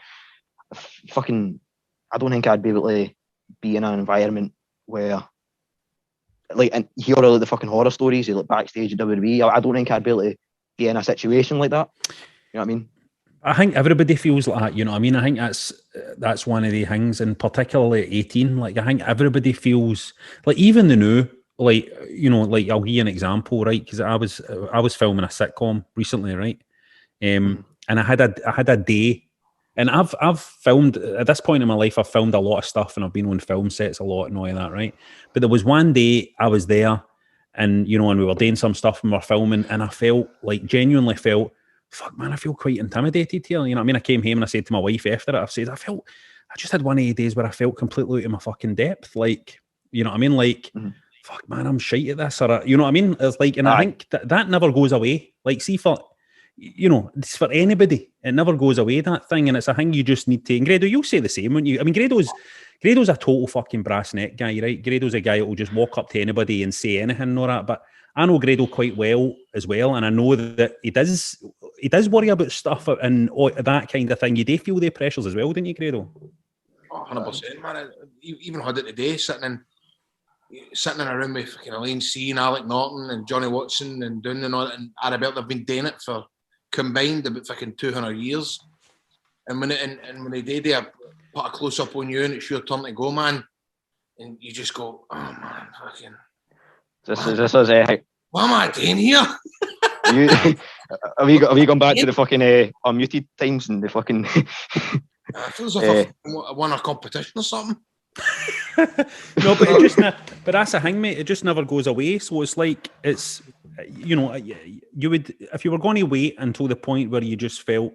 Speaker 7: I don't think I'd be able to be in an environment where, like, and hear all the fucking horror stories, like backstage at WWE. I don't think I'd be able to be in a situation like that. You know what I mean?
Speaker 4: I think everybody feels like that, you know what I mean? I think that's one of the things, and particularly at 18, like, I think everybody feels, like, even the new, like, you know, like, I'll give you an example, right? Because I was filming a sitcom recently, right? And I had a day, and I've filmed, at this point in my life, I've filmed a lot of stuff, and I've been on film sets a lot and all of that, right? But there was one day I was there, and, you know, and we were doing some stuff and we were filming, and I genuinely felt, fuck, man, I feel quite intimidated here. You know what I mean? I came home and I said to my wife after it, I said, I just had one of the days where I felt completely out of my fucking depth. Like, you know what I mean? Like, fuck, man, I'm shite at this. Or, you know what I mean? It's like, and I think that never goes away. Like, see, for, you know, it's for anybody. It never goes away, that thing. And it's a thing you just need to, and Grado, you'll say the same, wouldn't you? I mean, Grado's a total fucking brass neck guy, right? Grado's a guy that will just walk up to anybody and say anything and all that. But I know Grado quite well as well, and I know that he does worry about stuff and that kind of thing. You do feel the pressures as well, didn't you, Grado?
Speaker 5: 100%, man. I even had it today, sitting in a room with fucking Elaine C and Alec Norton and Johnny Watson and Dunn and all that, and Arabelle. They've been doing it for combined about fucking 200 years. And when they did, they put a close up on you and it's your turn to go, man. And you just go, oh man, fucking.
Speaker 7: This is
Speaker 5: what am I doing here?
Speaker 7: Have you gone back to the fucking unmuted times and the fucking?
Speaker 5: It feels like I won a competition or something.
Speaker 4: No, but but that's a thing, mate. It just never goes away. So it's like, it's, you know, you would, if you were going to wait until the point where you just felt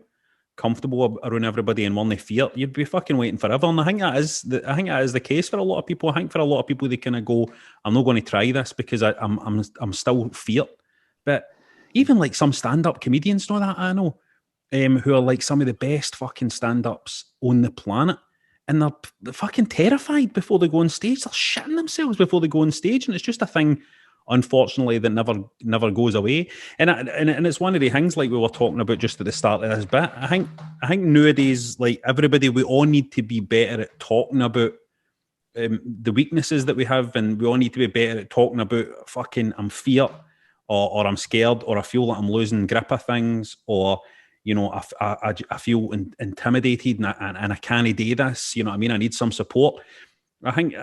Speaker 4: comfortable around everybody and weren't fear, you'd be fucking waiting forever. And I think that is the case for a lot of people. I think for a lot of people, they kind of go, I'm not going to try this because I'm still feared. But even like some stand-up comedians, know that I know, who are like some of the best fucking stand-ups on the planet, and they're fucking terrified before they go on stage. They're shitting themselves before they go on stage, and it's just a thing, unfortunately, that never goes away. And it's one of the things, like we were talking about just at the start of this bit. I think nowadays, like everybody, we all need to be better at talking about the weaknesses that we have, and we all need to be better at talking about fucking I'm fear, or I'm scared, or I feel like I'm losing grip of things, or, you know, I feel intimidated and I can't do this. You know what I mean? I need some support. I think,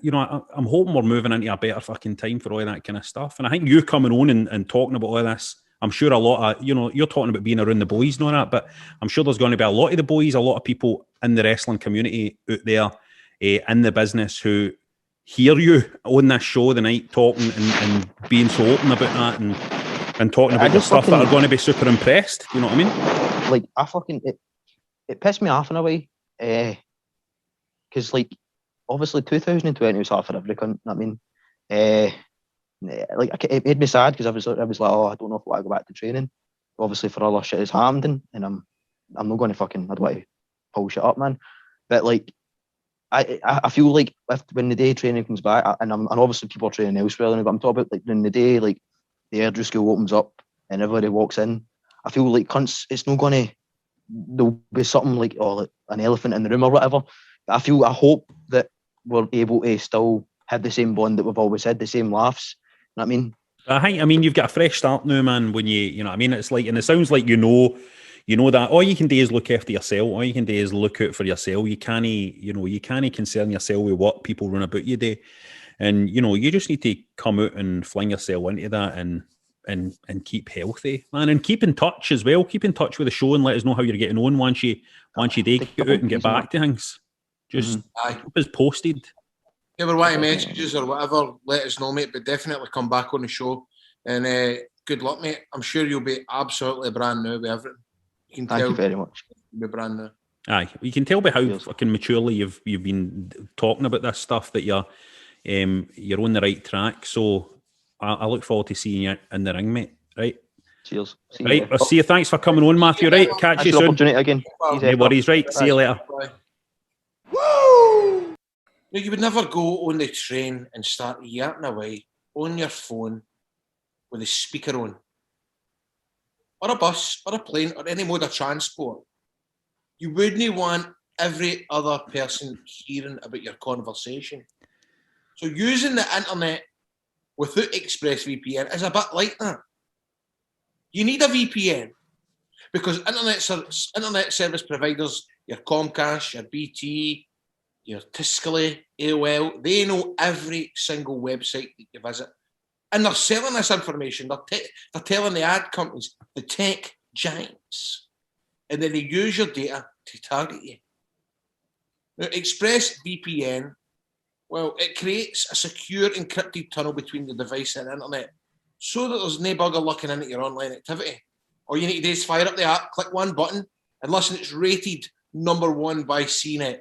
Speaker 4: you know, I'm hoping we're moving into a better fucking time for all that kind of stuff. And I think you coming on and talking about all this, I'm sure a lot of, you know, you're talking about being around the boys and all that, but I'm sure there's going to be a lot of the boys, a lot of people in the wrestling community out there in the business who hear you on this show tonight talking and being so open about that and talking about the stuff that are going to be super impressed. You know what I mean?
Speaker 7: Like, it pissed me off in a way. Because, like, obviously 2020 was hard for every cunt, you know what I mean? Like, it made me sad because I was like, oh, I don't know if I want to go back to training. Obviously, for all our shit is harmed, and I'm not going to fucking, I don't want to pull shit up, man. But, like, I feel like when the day training comes back, and obviously people are training elsewhere, but I'm talking about, like, when the day, like, the Airdrie school opens up and everybody walks in, I feel like cunts, it's not going to, there'll be something like, like an elephant in the room or whatever. I hope that we're able to still have the same bond that we've always had, the same laughs. You know what I mean?
Speaker 4: I mean, you've got a fresh start now, man, when you know what I mean? It's like, and it sounds like you know that all you can do is look after yourself. All you can do is look out for yourself. You can't concern yourself with what people run about you do. And, you know, you just need to come out and fling yourself into that and keep healthy, man, and keep in touch as well. Keep in touch with the show and let us know how you're getting on once you do get out and get back to things. Just keep us posted.
Speaker 5: If you ever want messages or whatever, let us know, mate, but definitely come back on the show. And good luck, mate. I'm sure you'll be absolutely brand new with everything.
Speaker 7: Thank you very much.
Speaker 5: You'll be brand new.
Speaker 4: Aye, you can tell by how fucking maturely you've been talking about this stuff that you're on the right track. So I look forward to seeing you in the ring, mate. Right.
Speaker 7: Cheers.
Speaker 4: Right. I'll see you. Thanks for coming on, Matthew. Right. Catch you soon.
Speaker 7: Opportunity again.
Speaker 4: No worries. Right. See you later.
Speaker 5: Bye. Woo! You would never go on the train and start yapping away on your phone with a speaker on, or a bus, or a plane, or any mode of transport. You wouldn't want every other person hearing about your conversation. So using the internet without ExpressVPN is a bit like that. You need a VPN because internet service providers, your Comcast, your BT, your Tiscali, AOL, they know every single website that you visit. And they're selling this information. They're telling the ad companies, the tech giants, and then they use your data to target you. Now, ExpressVPN, well, it creates a secure encrypted tunnel between the device and the internet so that there's no bugger looking into your online activity. All you need to do is fire up the app, click one button, and listen, it's rated #1 by CNET.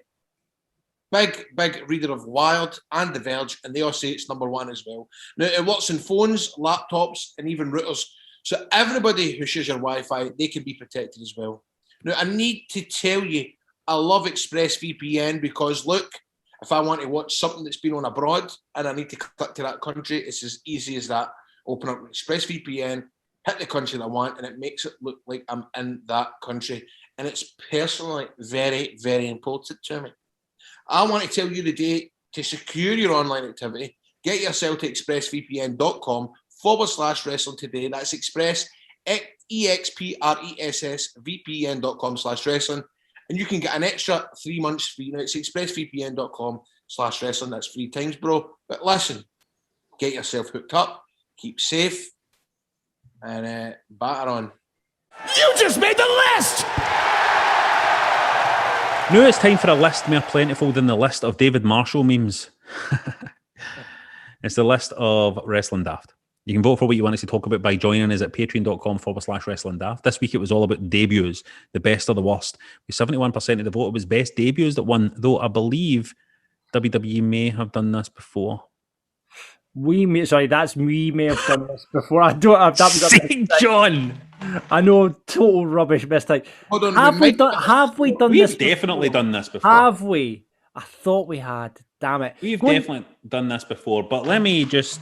Speaker 5: Big reader of Wired and The Verge, and they all say it's #1 as well. Now, it works on phones, laptops, and even routers. So everybody who shares your Wi-Fi, they can be protected as well. Now, I need to tell you, I love ExpressVPN because, look, if I want to watch something that's been on abroad and I need to click to that country, it's as easy as that. Open up ExpressVPN, hit the country that I want, and it makes it look like I'm in that country. And it's personally very, very important to me. I want to tell you today, to secure your online activity, get yourself to expressvpn.com/wrestling today. That's express, expressvpn.com/wrestling. And you can get an extra 3 months free. Now, it's expressvpn.com/wrestling. That's 3 times, bro. But listen, get yourself hooked up, keep safe, and batter on.
Speaker 3: You just made the list!
Speaker 4: Now it's time for a list more plentiful than the list of David Marshall memes. It's the list of Wrestling Daft. You can vote for what you want us to talk about by joining us at patreon.com/Wrestling Daft. This week it was all about debuts, the best or the worst. With 71% of the vote, it was best debuts that won, though I believe WWE may have done this before.
Speaker 6: We may have done this before. I don't have that.
Speaker 4: St. John!
Speaker 6: I know, total rubbish mistake.
Speaker 5: Hold on,
Speaker 6: Have we done this?
Speaker 4: We've definitely done this before.
Speaker 6: Have we? I thought we had. Damn it.
Speaker 4: We've definitely done this before, but let me just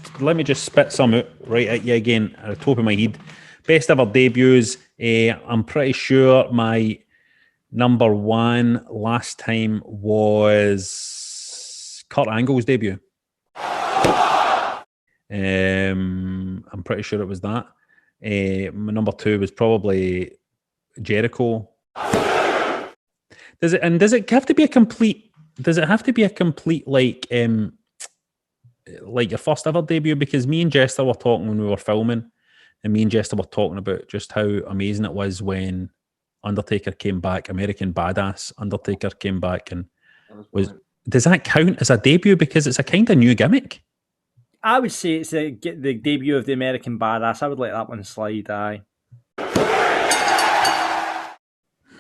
Speaker 4: spit some out right at you again at the top of my head. Best ever debuts. I'm pretty sure my #1 last time was Kurt Angle's debut. I'm pretty sure it was that. My #2 was probably Jericho. Does it have to be a complete? Does it have to be a complete like your first ever debut? Because me and Jester were talking when we were filming, and me and Jester were talking about just how amazing it was when Undertaker came back, American Badass Undertaker came back, and was. Does that count as a debut because it's a kind of new gimmick?
Speaker 6: I would say it's the debut of the American Badass. I would let that one slide, aye.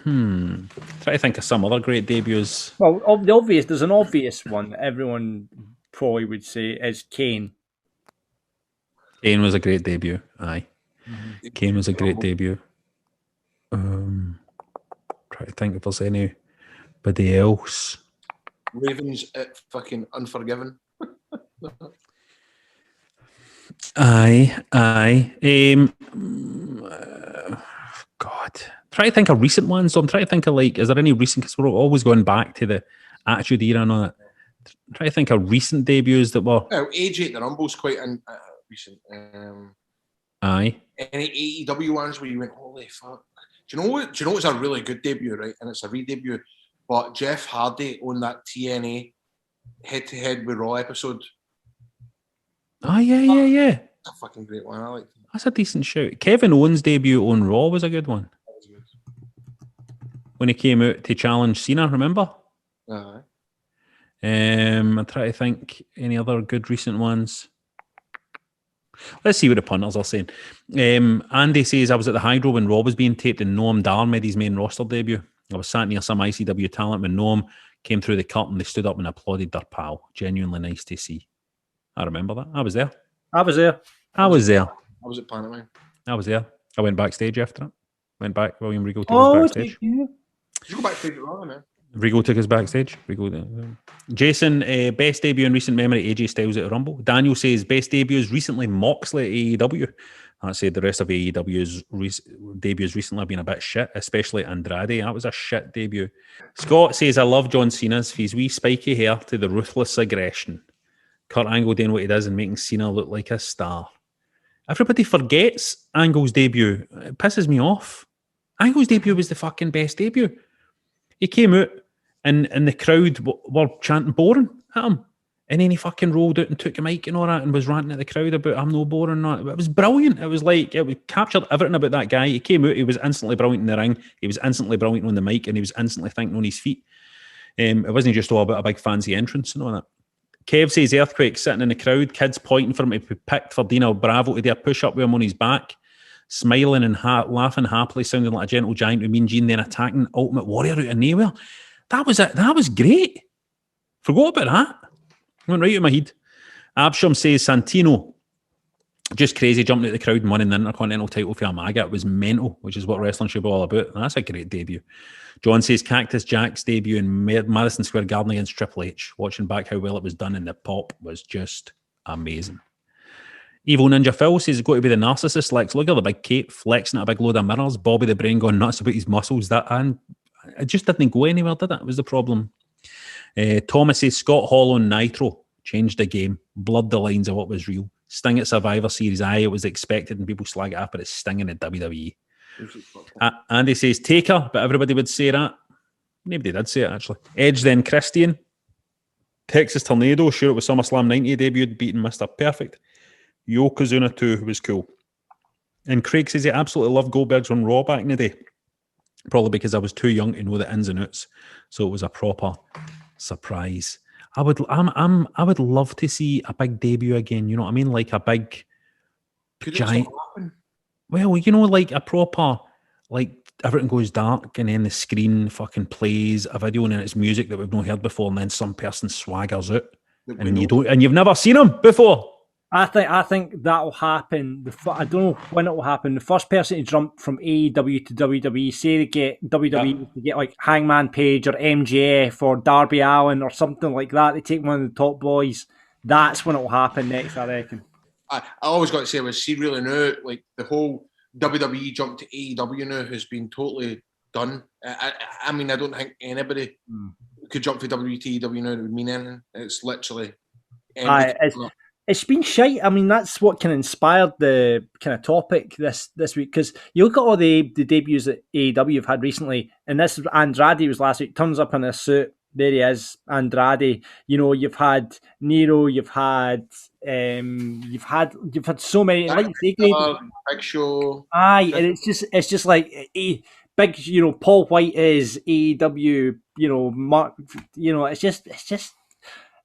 Speaker 4: Try to think of some other great debuts.
Speaker 6: Well, there's an obvious one that everyone probably would say is Kane.
Speaker 4: Kane was a great debut, aye. Mm-hmm. Kane was a great debut. Try to think if there's anybody else.
Speaker 5: Ravens at fucking Unforgiven.
Speaker 4: Aye. God. Try to think of recent ones. So I'm trying to think of is there any recent, because we're always going back to the Attitude Era and all that. Try to think of recent debuts that were...
Speaker 5: Well, AJ at the Rumble's quite recent.
Speaker 4: Aye.
Speaker 5: Any AEW ones where you went, holy fuck. Do you know what's a really good debut, right? And it's a re-debut. But Jeff Hardy on that TNA head-to-head with Raw episode.
Speaker 4: Oh, yeah.
Speaker 5: That's a fucking great one. I like that.
Speaker 4: That's a decent shout. Kevin Owens' debut on Raw was a good one.
Speaker 5: That was good.
Speaker 4: When he came out to challenge Cena, remember?
Speaker 5: Uh-huh.
Speaker 4: I'm trying to think any other good recent ones. Let's see what the punters are saying. Andy says, I was at the Hydro when Raw was being taped and Noam Dar made his main roster debut. I was sat near some ICW talent when Noam came through the curtain. They stood up and applauded their pal. Genuinely nice to see. I remember that. I was there.
Speaker 6: I was there.
Speaker 5: I was at Pantomime.
Speaker 4: I was there. I went backstage after it. Went back. William Regal took us backstage.
Speaker 5: Did you go backstage at Raw, man?
Speaker 4: Rigo took us backstage. Jason, best debut in recent memory, AJ Styles at Rumble. Daniel says, best debuts recently, Moxley at AEW. I said the rest of AEW's debuts recently have been a bit shit, especially Andrade. That was a shit debut. Scott says, I love John Cena's for his wee spiky hair to the ruthless aggression. Kurt Angle doing what he does and making Cena look like a star. Everybody forgets Angle's debut. It pisses me off. Angle's debut was the fucking best debut. He came out and the crowd were chanting boring at him. And then he fucking rolled out and took a mic and all that and was ranting at the crowd about I'm no boring. It was brilliant. It was like, it captured everything about that guy. He came out, he was instantly brilliant in the ring. He was instantly brilliant on the mic and he was instantly thinking on his feet. It wasn't just all about a big fancy entrance and all that. Kev says Earthquake sitting in the crowd, kids pointing for him to be picked for Dino Bravo to do a push-up with him on his back, smiling and laughing happily, sounding like a gentle giant with Mean Gene, then attacking Ultimate Warrior out of nowhere. That was it. That was great. Forgot about that. Went right out of my head. Absham says Santino, just crazy, jumping out the crowd and winning the Intercontinental title for Amaga. It was mental, which is what wrestling should be all about. That's a great debut. John says Cactus Jack's debut in Madison Square Garden against Triple H. Watching back how well it was done, and the pop was just amazing. Evil Ninja Phil says it's got to be the narcissist Lex Luger, the big cape, flexing at a big load of mirrors, Bobby the Brain going nuts about his muscles. And it just didn't go anywhere, did it? It was the problem. Thomas says Scott Hall on Nitro changed the game, blurred the lines of what was real. Sting at Survivor Series, it was expected and people slag it up, but it's Sting in the WWE. Andy says Taker, but everybody would say that. Nobody did say it, actually. Edge, then Christian. Texas Tornado, sure it was SummerSlam 90 debuted, beating Mr. Perfect. Yokozuna 2 was cool. And Craig says he absolutely loved Goldberg's on Raw back in the day. Probably because I was too young to know the ins and outs. So it was a proper surprise. I would love to see a big debut again, you know what I mean? Like a big giant. Well, you know, like a proper, like everything goes dark and then the screen fucking plays a video and it's music that we've not heard before, and then some person swaggers out and you've never seen him before.
Speaker 6: I think that'll happen. I don't know when it will happen. The first person to jump from AEW to WWE, say they get WWE to get like Hangman Page or MJF or Darby Allin or something like that. They take one of the top boys. That's when it will happen next, I reckon. I
Speaker 5: always got to say, was she really now, like the whole WWE jump to AEW now has been totally done. I mean, I don't think anybody could jump from WWE to AEW now that would mean anything. It's literally
Speaker 6: it's been shite. I mean, that's what kind of inspired the kind of topic this week, because you look at all the debuts that AEW have had recently, and this Andrade was last week, turns up in a suit. There he is, Andrade. You know, you've had Nero, you've had so many.
Speaker 5: Big Show.
Speaker 6: Aye, and it's just like big. You know, Paul White is AEW. You know, Mark. You know, it's just.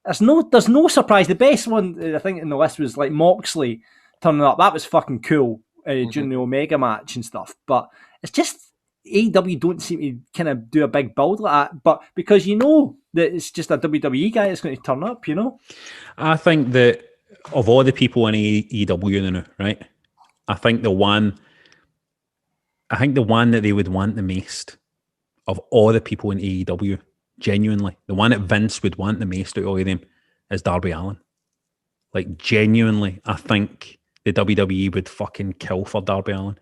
Speaker 6: There's no surprise. The best one I think in the list was like Moxley turning up. That was fucking cool during the Omega match and stuff. But it's just. AEW don't seem to kind of do a big build like that, but because you know that it's just a WWE guy that's going to turn up, you know?
Speaker 4: I think that of all the people in AEW now, right? I think the one that they would want the most of all the people in AEW, genuinely, the one that Vince would want the most out of all of them is Darby Allin. Like, genuinely, I think the WWE would fucking kill for Darby Allin.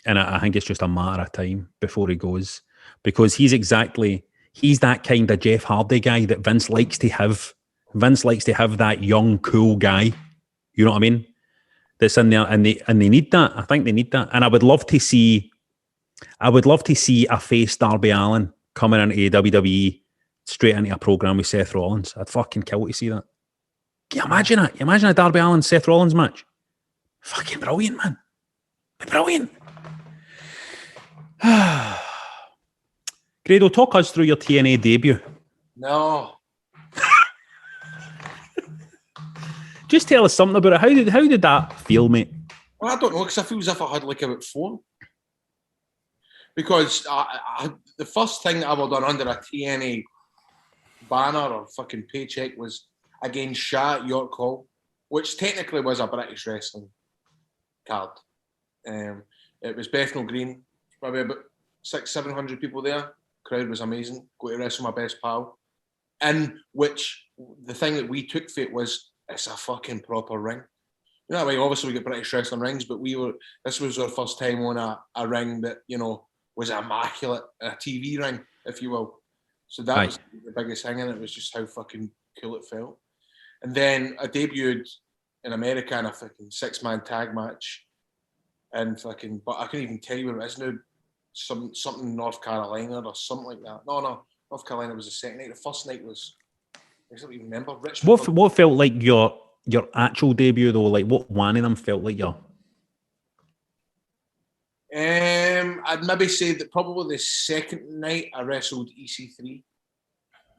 Speaker 4: And I think it's just a matter of time before he goes, because he's that kind of Jeff Hardy guy that Vince likes to have. Vince likes to have that young, cool guy. You know what I mean? That's in there, and they need that. I think they need that. And I would love to see a face Darby Allin coming into WWE straight into a program with Seth Rollins. I'd fucking kill to see that. Can you imagine it? Imagine a Darby Allin Seth Rollins match. Fucking brilliant, man. Brilliant. Grado, talk us through your TNA debut.
Speaker 5: No.
Speaker 4: Just tell us something about it. How did that feel, mate?
Speaker 5: Well, I don't know, because I feel as if I had like about 4. Because the first thing I ever done under a TNA banner or fucking paycheck was against Shah at York Hall, which technically was a British wrestling card. It was Bethnal Green. Probably about 600-700 people there, crowd was amazing. Go to wrestle my best pal. In which the thing that we took for it was it's a fucking proper ring. You know, like obviously we get British wrestling rings, but this was our first time on a ring that, you know, was immaculate, a TV ring, if you will. So that was the biggest thing, and it was just how fucking cool it felt. And then I debuted in America in a fucking 6-man tag match, and fucking, but I couldn't even tell you where it is now. Something North Carolina or something like that. No, North Carolina was the second night. The first night was, I don't even remember. Richmond.
Speaker 4: What felt like your actual debut though? Like what one of them felt like your?
Speaker 5: I'd maybe say that probably the second night I wrestled EC3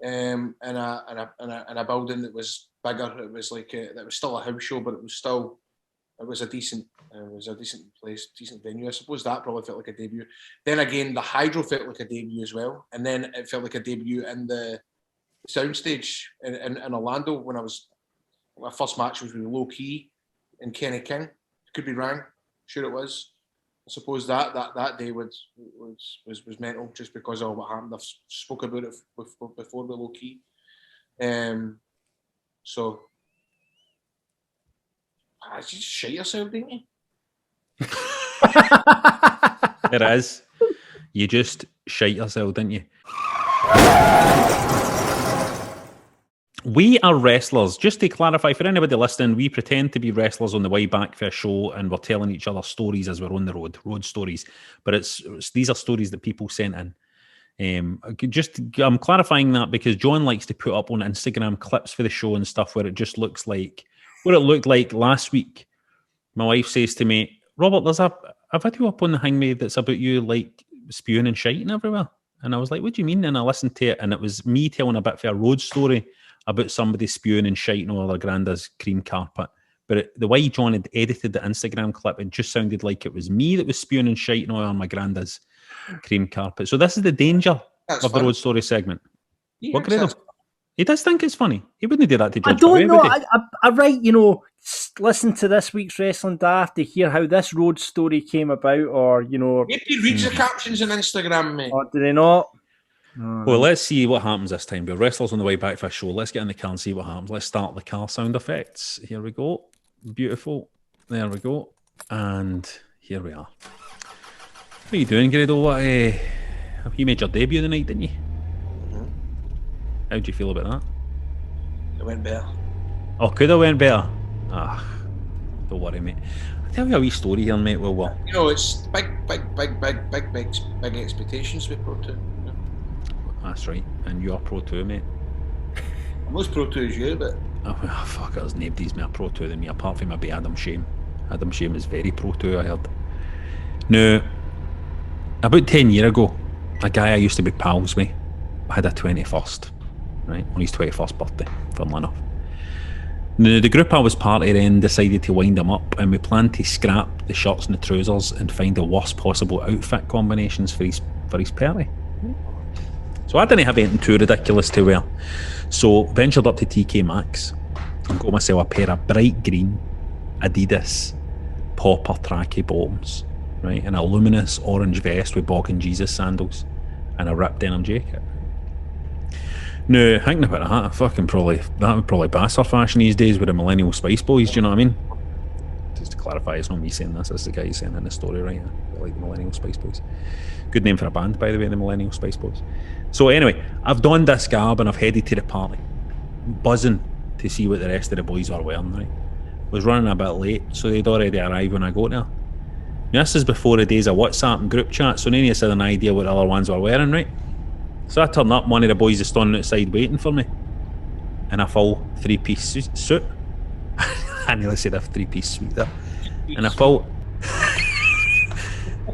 Speaker 5: in a building that was bigger. It was like that was still a house show, but it was a decent place, decent venue. I suppose that probably felt like a debut. Then again, the Hydro felt like a debut as well, and then it felt like a debut in the soundstage in Orlando when my first match was with Low Key and Kenny King. Could be wrong, sure it was. I suppose that day was mental just because of what happened. I've spoke about it before with Low Key. So you just shit yourself, didn't you?
Speaker 4: It is. You just shite yourself, didn't you? We are wrestlers. Just to clarify, for anybody listening, we pretend to be wrestlers on the way back for a show, and we're telling each other stories as we're on the road stories. But these are stories that people sent in. I'm clarifying that because John likes to put up on Instagram clips for the show and stuff where it just looks like what it looked like last week. My wife says to me, Robert, there's a video up on the Hangmaid that's about you like spewing and shiting everywhere. And I was like, what do you mean? And I listened to it, and it was me telling a bit of a road story about somebody spewing and shiting all their granda's cream carpet. But the way John had edited the Instagram clip, it just sounded like it was me that was spewing and shiting all on my granda's cream carpet. So this is the danger of the road story segment.
Speaker 5: Yeah,
Speaker 4: what Grado? He does think it's funny. He wouldn't do that to George.
Speaker 6: I don't know. I write, listen to this week's Wrestling Daft to hear how this road story came about, or,
Speaker 5: Maybe he reads the captions on Instagram, mate.
Speaker 6: Or do they not?
Speaker 4: Well, let's see what happens this time. We're wrestlers on the way back for a show. Let's get in the car and see what happens. Let's start the car sound effects. Here we go. Beautiful. There we go. And here we are. What are you doing, Grado? You made your debut tonight, didn't you? Mm-hmm. How do you feel about that?
Speaker 5: It went better.
Speaker 4: Oh, could have went better? Don't worry, mate. I'll tell you a wee story here, mate. Well.
Speaker 5: It's big expectations with Pro 2.
Speaker 4: That's right. And you're Pro 2, mate.
Speaker 5: I'm as Pro 2 as you, but...
Speaker 4: Oh, fuck, there's nobody's more Pro 2 than me, apart from maybe Adam Shame. Adam Shame is very Pro 2, I heard. Now, about 10 years ago, a guy I used to be pals with had a 21st, right, on his 21st birthday, funnily enough. Now, the group I was part of then decided to wind him up, and we planned to scrap the shirts and the trousers and find the worst possible outfit combinations for his party. So I didn't have anything too ridiculous to wear. So ventured up to TK Maxx and got myself a pair of bright green Adidas popper tracky bottoms, right, and a luminous orange vest with Bog and Jesus sandals and a ripped denim jacket. Now, thinking about that, that would probably pass our fashion these days with the Millennial Spice Boys, do you know what I mean? Just to clarify, it's not me saying this, it's the guy saying in the story, right? I like the Millennial Spice Boys. Good name for a band, by the way, the Millennial Spice Boys. So anyway, I've donned this garb and I've headed to the party, buzzing to see what the rest of the boys are wearing, right? Was running a bit late, so they'd already arrived when I got there. Now, this is before the days of WhatsApp and group chat, so none of us had an idea what the other ones were wearing, right? So I turned up, one of the boys is standing outside waiting for me in a full three-piece suit. I nearly said a three-piece suite there. In a full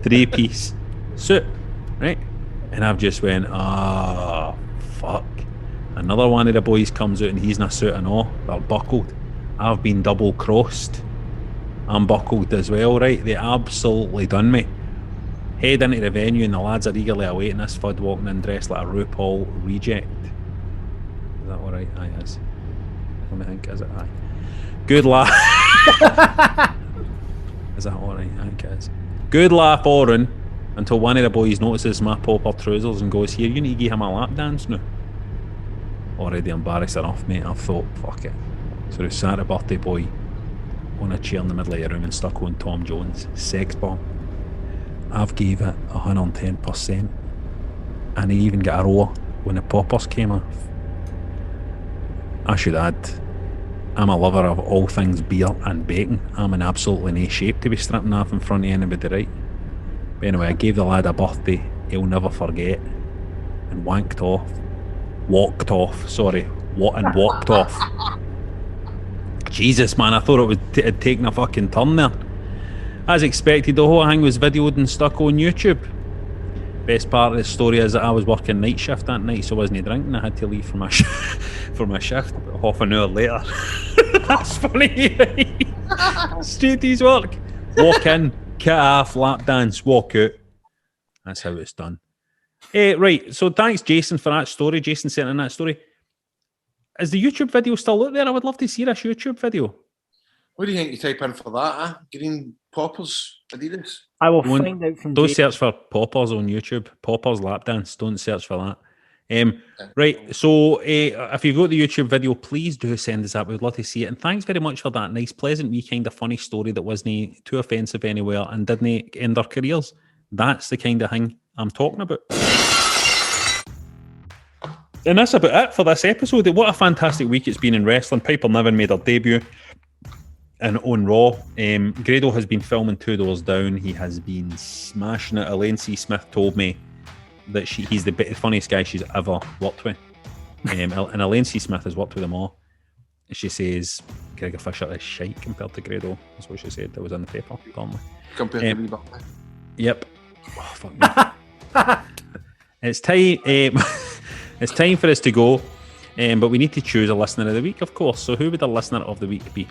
Speaker 4: three-piece suit, right? And I've just went, fuck. Another one of the boys comes out and he's in a suit and all. They're buckled. I've been double-crossed. I'm buckled as well, right? They absolutely done me. Head into the venue and the lads are eagerly awaiting this fud walking in dressed like a RuPaul reject. Is that alright? Aye, it is. Let me think, is it? Aye. Good laugh. Is that alright? I think it is. Good laugh, Oren. until one of the boys notices my popper trousers and goes, "Here, you need to give him a lap dance now." Already embarrassed enough, mate. I've thought, fuck it. So they sat a birthday boy on a chair in the middle of the room and stuck on Tom Jones' sex bomb. I've gave it 110%. And he even got a roar when the poppers came off. I should add, I'm a lover of all things beer and bacon. I'm in absolutely no shape to be stripping off in front of anybody, right? But anyway, I gave the lad a birthday he'll never forget, and walked off, Jesus, man, I thought it would had taken a fucking turn there. As expected, the whole thing was videoed and stuck on YouTube. Best part of the story is that I was working night shift that night, so I wasn't drinking. I had to leave for my for my shift about half an hour later. That's funny, right? Straight to his work. Walk in, kit off, lap dance, walk out. That's how it's done. Right, so thanks Jason for that story. Jason sent in that story. Is the YouTube video still out there? I would love to see this YouTube video.
Speaker 5: What do you think you type in for that, Green Poppers Adidas?
Speaker 6: I will find out from
Speaker 4: Don't
Speaker 6: Jason.
Speaker 4: search for Poppers on YouTube. Poppers lap dance. Don't search for that. Right, so if you've got the YouTube video, please do send us that. We'd love to see it. And thanks very much for that nice, pleasant, wee kind of funny story that wasn't too offensive anywhere and didn't end our careers. That's the kind of thing I'm talking about. And that's about it for this episode. What a fantastic week it's been in wrestling. Piper Nivens made her debut on Raw. Grado has been filming 2 doors down. He has been smashing it. Elaine C. Smith told me that he's the funniest guy she's ever worked with. And Elaine C. Smith has worked with them all. She says Gregor Fisher is shite compared to Grado. That's what she said. That was in the paper, apparently.
Speaker 5: Compared to me, but
Speaker 4: yep. Oh, fuck me. It's time. It's time for us to go, but we need to choose a listener of the week, of course. So who would the listener of the week be?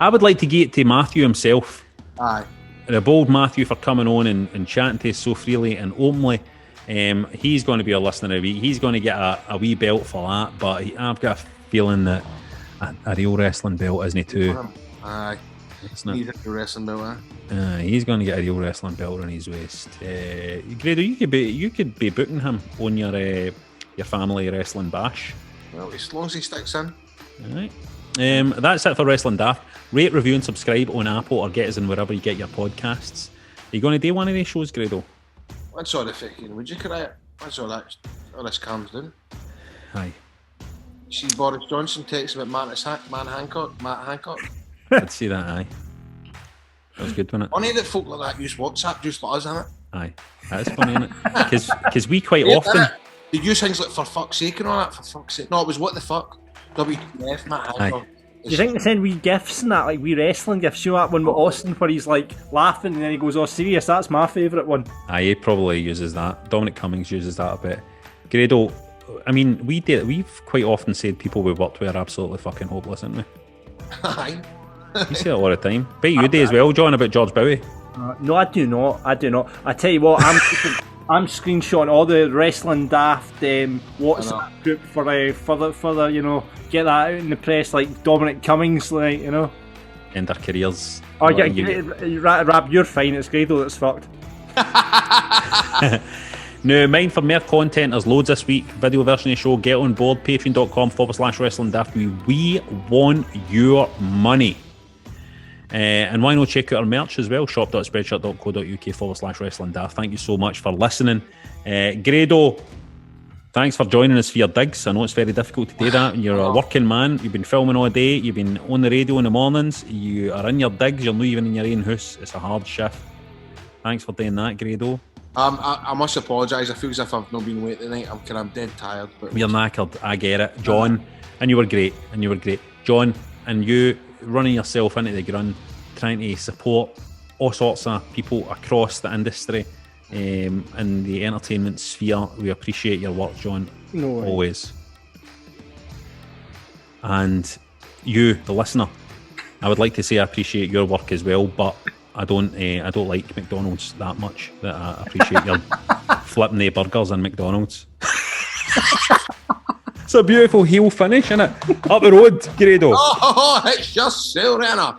Speaker 4: I would like to give it to Matthew himself.
Speaker 5: Aye.
Speaker 4: The bold Matthew for coming on and chatting to us so freely and openly. He's going to be a listener of the week. He's going to get a wee belt for that, but I've got a feeling that a real wrestling belt isn't too.
Speaker 5: Aye. He's a wrestling belt,
Speaker 4: he's going to get a real wrestling belt on his waist. Grado, you could be booking him on your family wrestling bash.
Speaker 5: Well, as long as he sticks in.
Speaker 4: All right. That's it for Wrestling Daft. Rate, review, and subscribe on Apple or get us in wherever you get your podcasts. Are you going to do one of these shows, Grado?
Speaker 5: That's all the fucking. Would you correct? That's all that. All this calms down.
Speaker 4: Aye.
Speaker 5: See Boris Johnson text about Matt Hancock.
Speaker 4: I'd see that. Aye. That was good, wasn't it?
Speaker 5: Funny that folk like that use WhatsApp just for us, isn't it?
Speaker 4: Aye. That is funny, isn't it? Because we quite often.
Speaker 5: They use things like for fuck's sake and all that. For fuck's sake. No, it was what the fuck. WTF, Matt Hancock.
Speaker 6: Do you think they send wee gifts and that, like wee wrestling gifts? You know that one with Austin where he's like laughing and then he goes, "Oh, serious?" That's my favourite one.
Speaker 4: Aye, he probably uses that. Dominic Cummings uses that a bit. Grado, I mean, we've quite often said people we worked with are absolutely fucking hopeless, aren't we?
Speaker 5: Aye.
Speaker 4: You say it a lot of time. Bet you do as well, John, about George Bowie.
Speaker 6: No, I do not. I tell you what, I'm screenshotting all the Wrestling Daft WhatsApp group for the get that out in the press, like Dominic Cummings, like, you know.
Speaker 4: End their careers.
Speaker 6: Oh yeah, Rab, you're fine. It's Grado that's fucked.
Speaker 4: No, mind for more content. There's loads this week. Video version of the show. Get on board. Patreon.com/Wrestling Daft. We want your money. And why not check out our merch as well? shop.spreadshirt.co.uk/Wrestling Daft. Thank you so much for listening. Grado, thanks for joining us for your digs. I know it's very difficult to do that. You're a working man. You've been filming all day. You've been on the radio in the mornings. You are in your digs. You're not even in your own house. It's a hard shift. Thanks for doing that, Grado.
Speaker 5: I must apologise. I feel as if I've not been awake tonight. I'm dead tired. But
Speaker 4: you're knackered. I get it. John, and you were great. John, and you running yourself into the ground, trying to support all sorts of people across the industry in the entertainment sphere. We appreciate your work, John.
Speaker 6: No way.
Speaker 4: Always. And you, the listener, I would like to say I appreciate your work as well, but I don't like McDonald's that much that I appreciate your flipping the burgers in McDonald's. It's a beautiful heel finish, isn't it? Up the road, Grado.
Speaker 5: Oh, it's just so runner.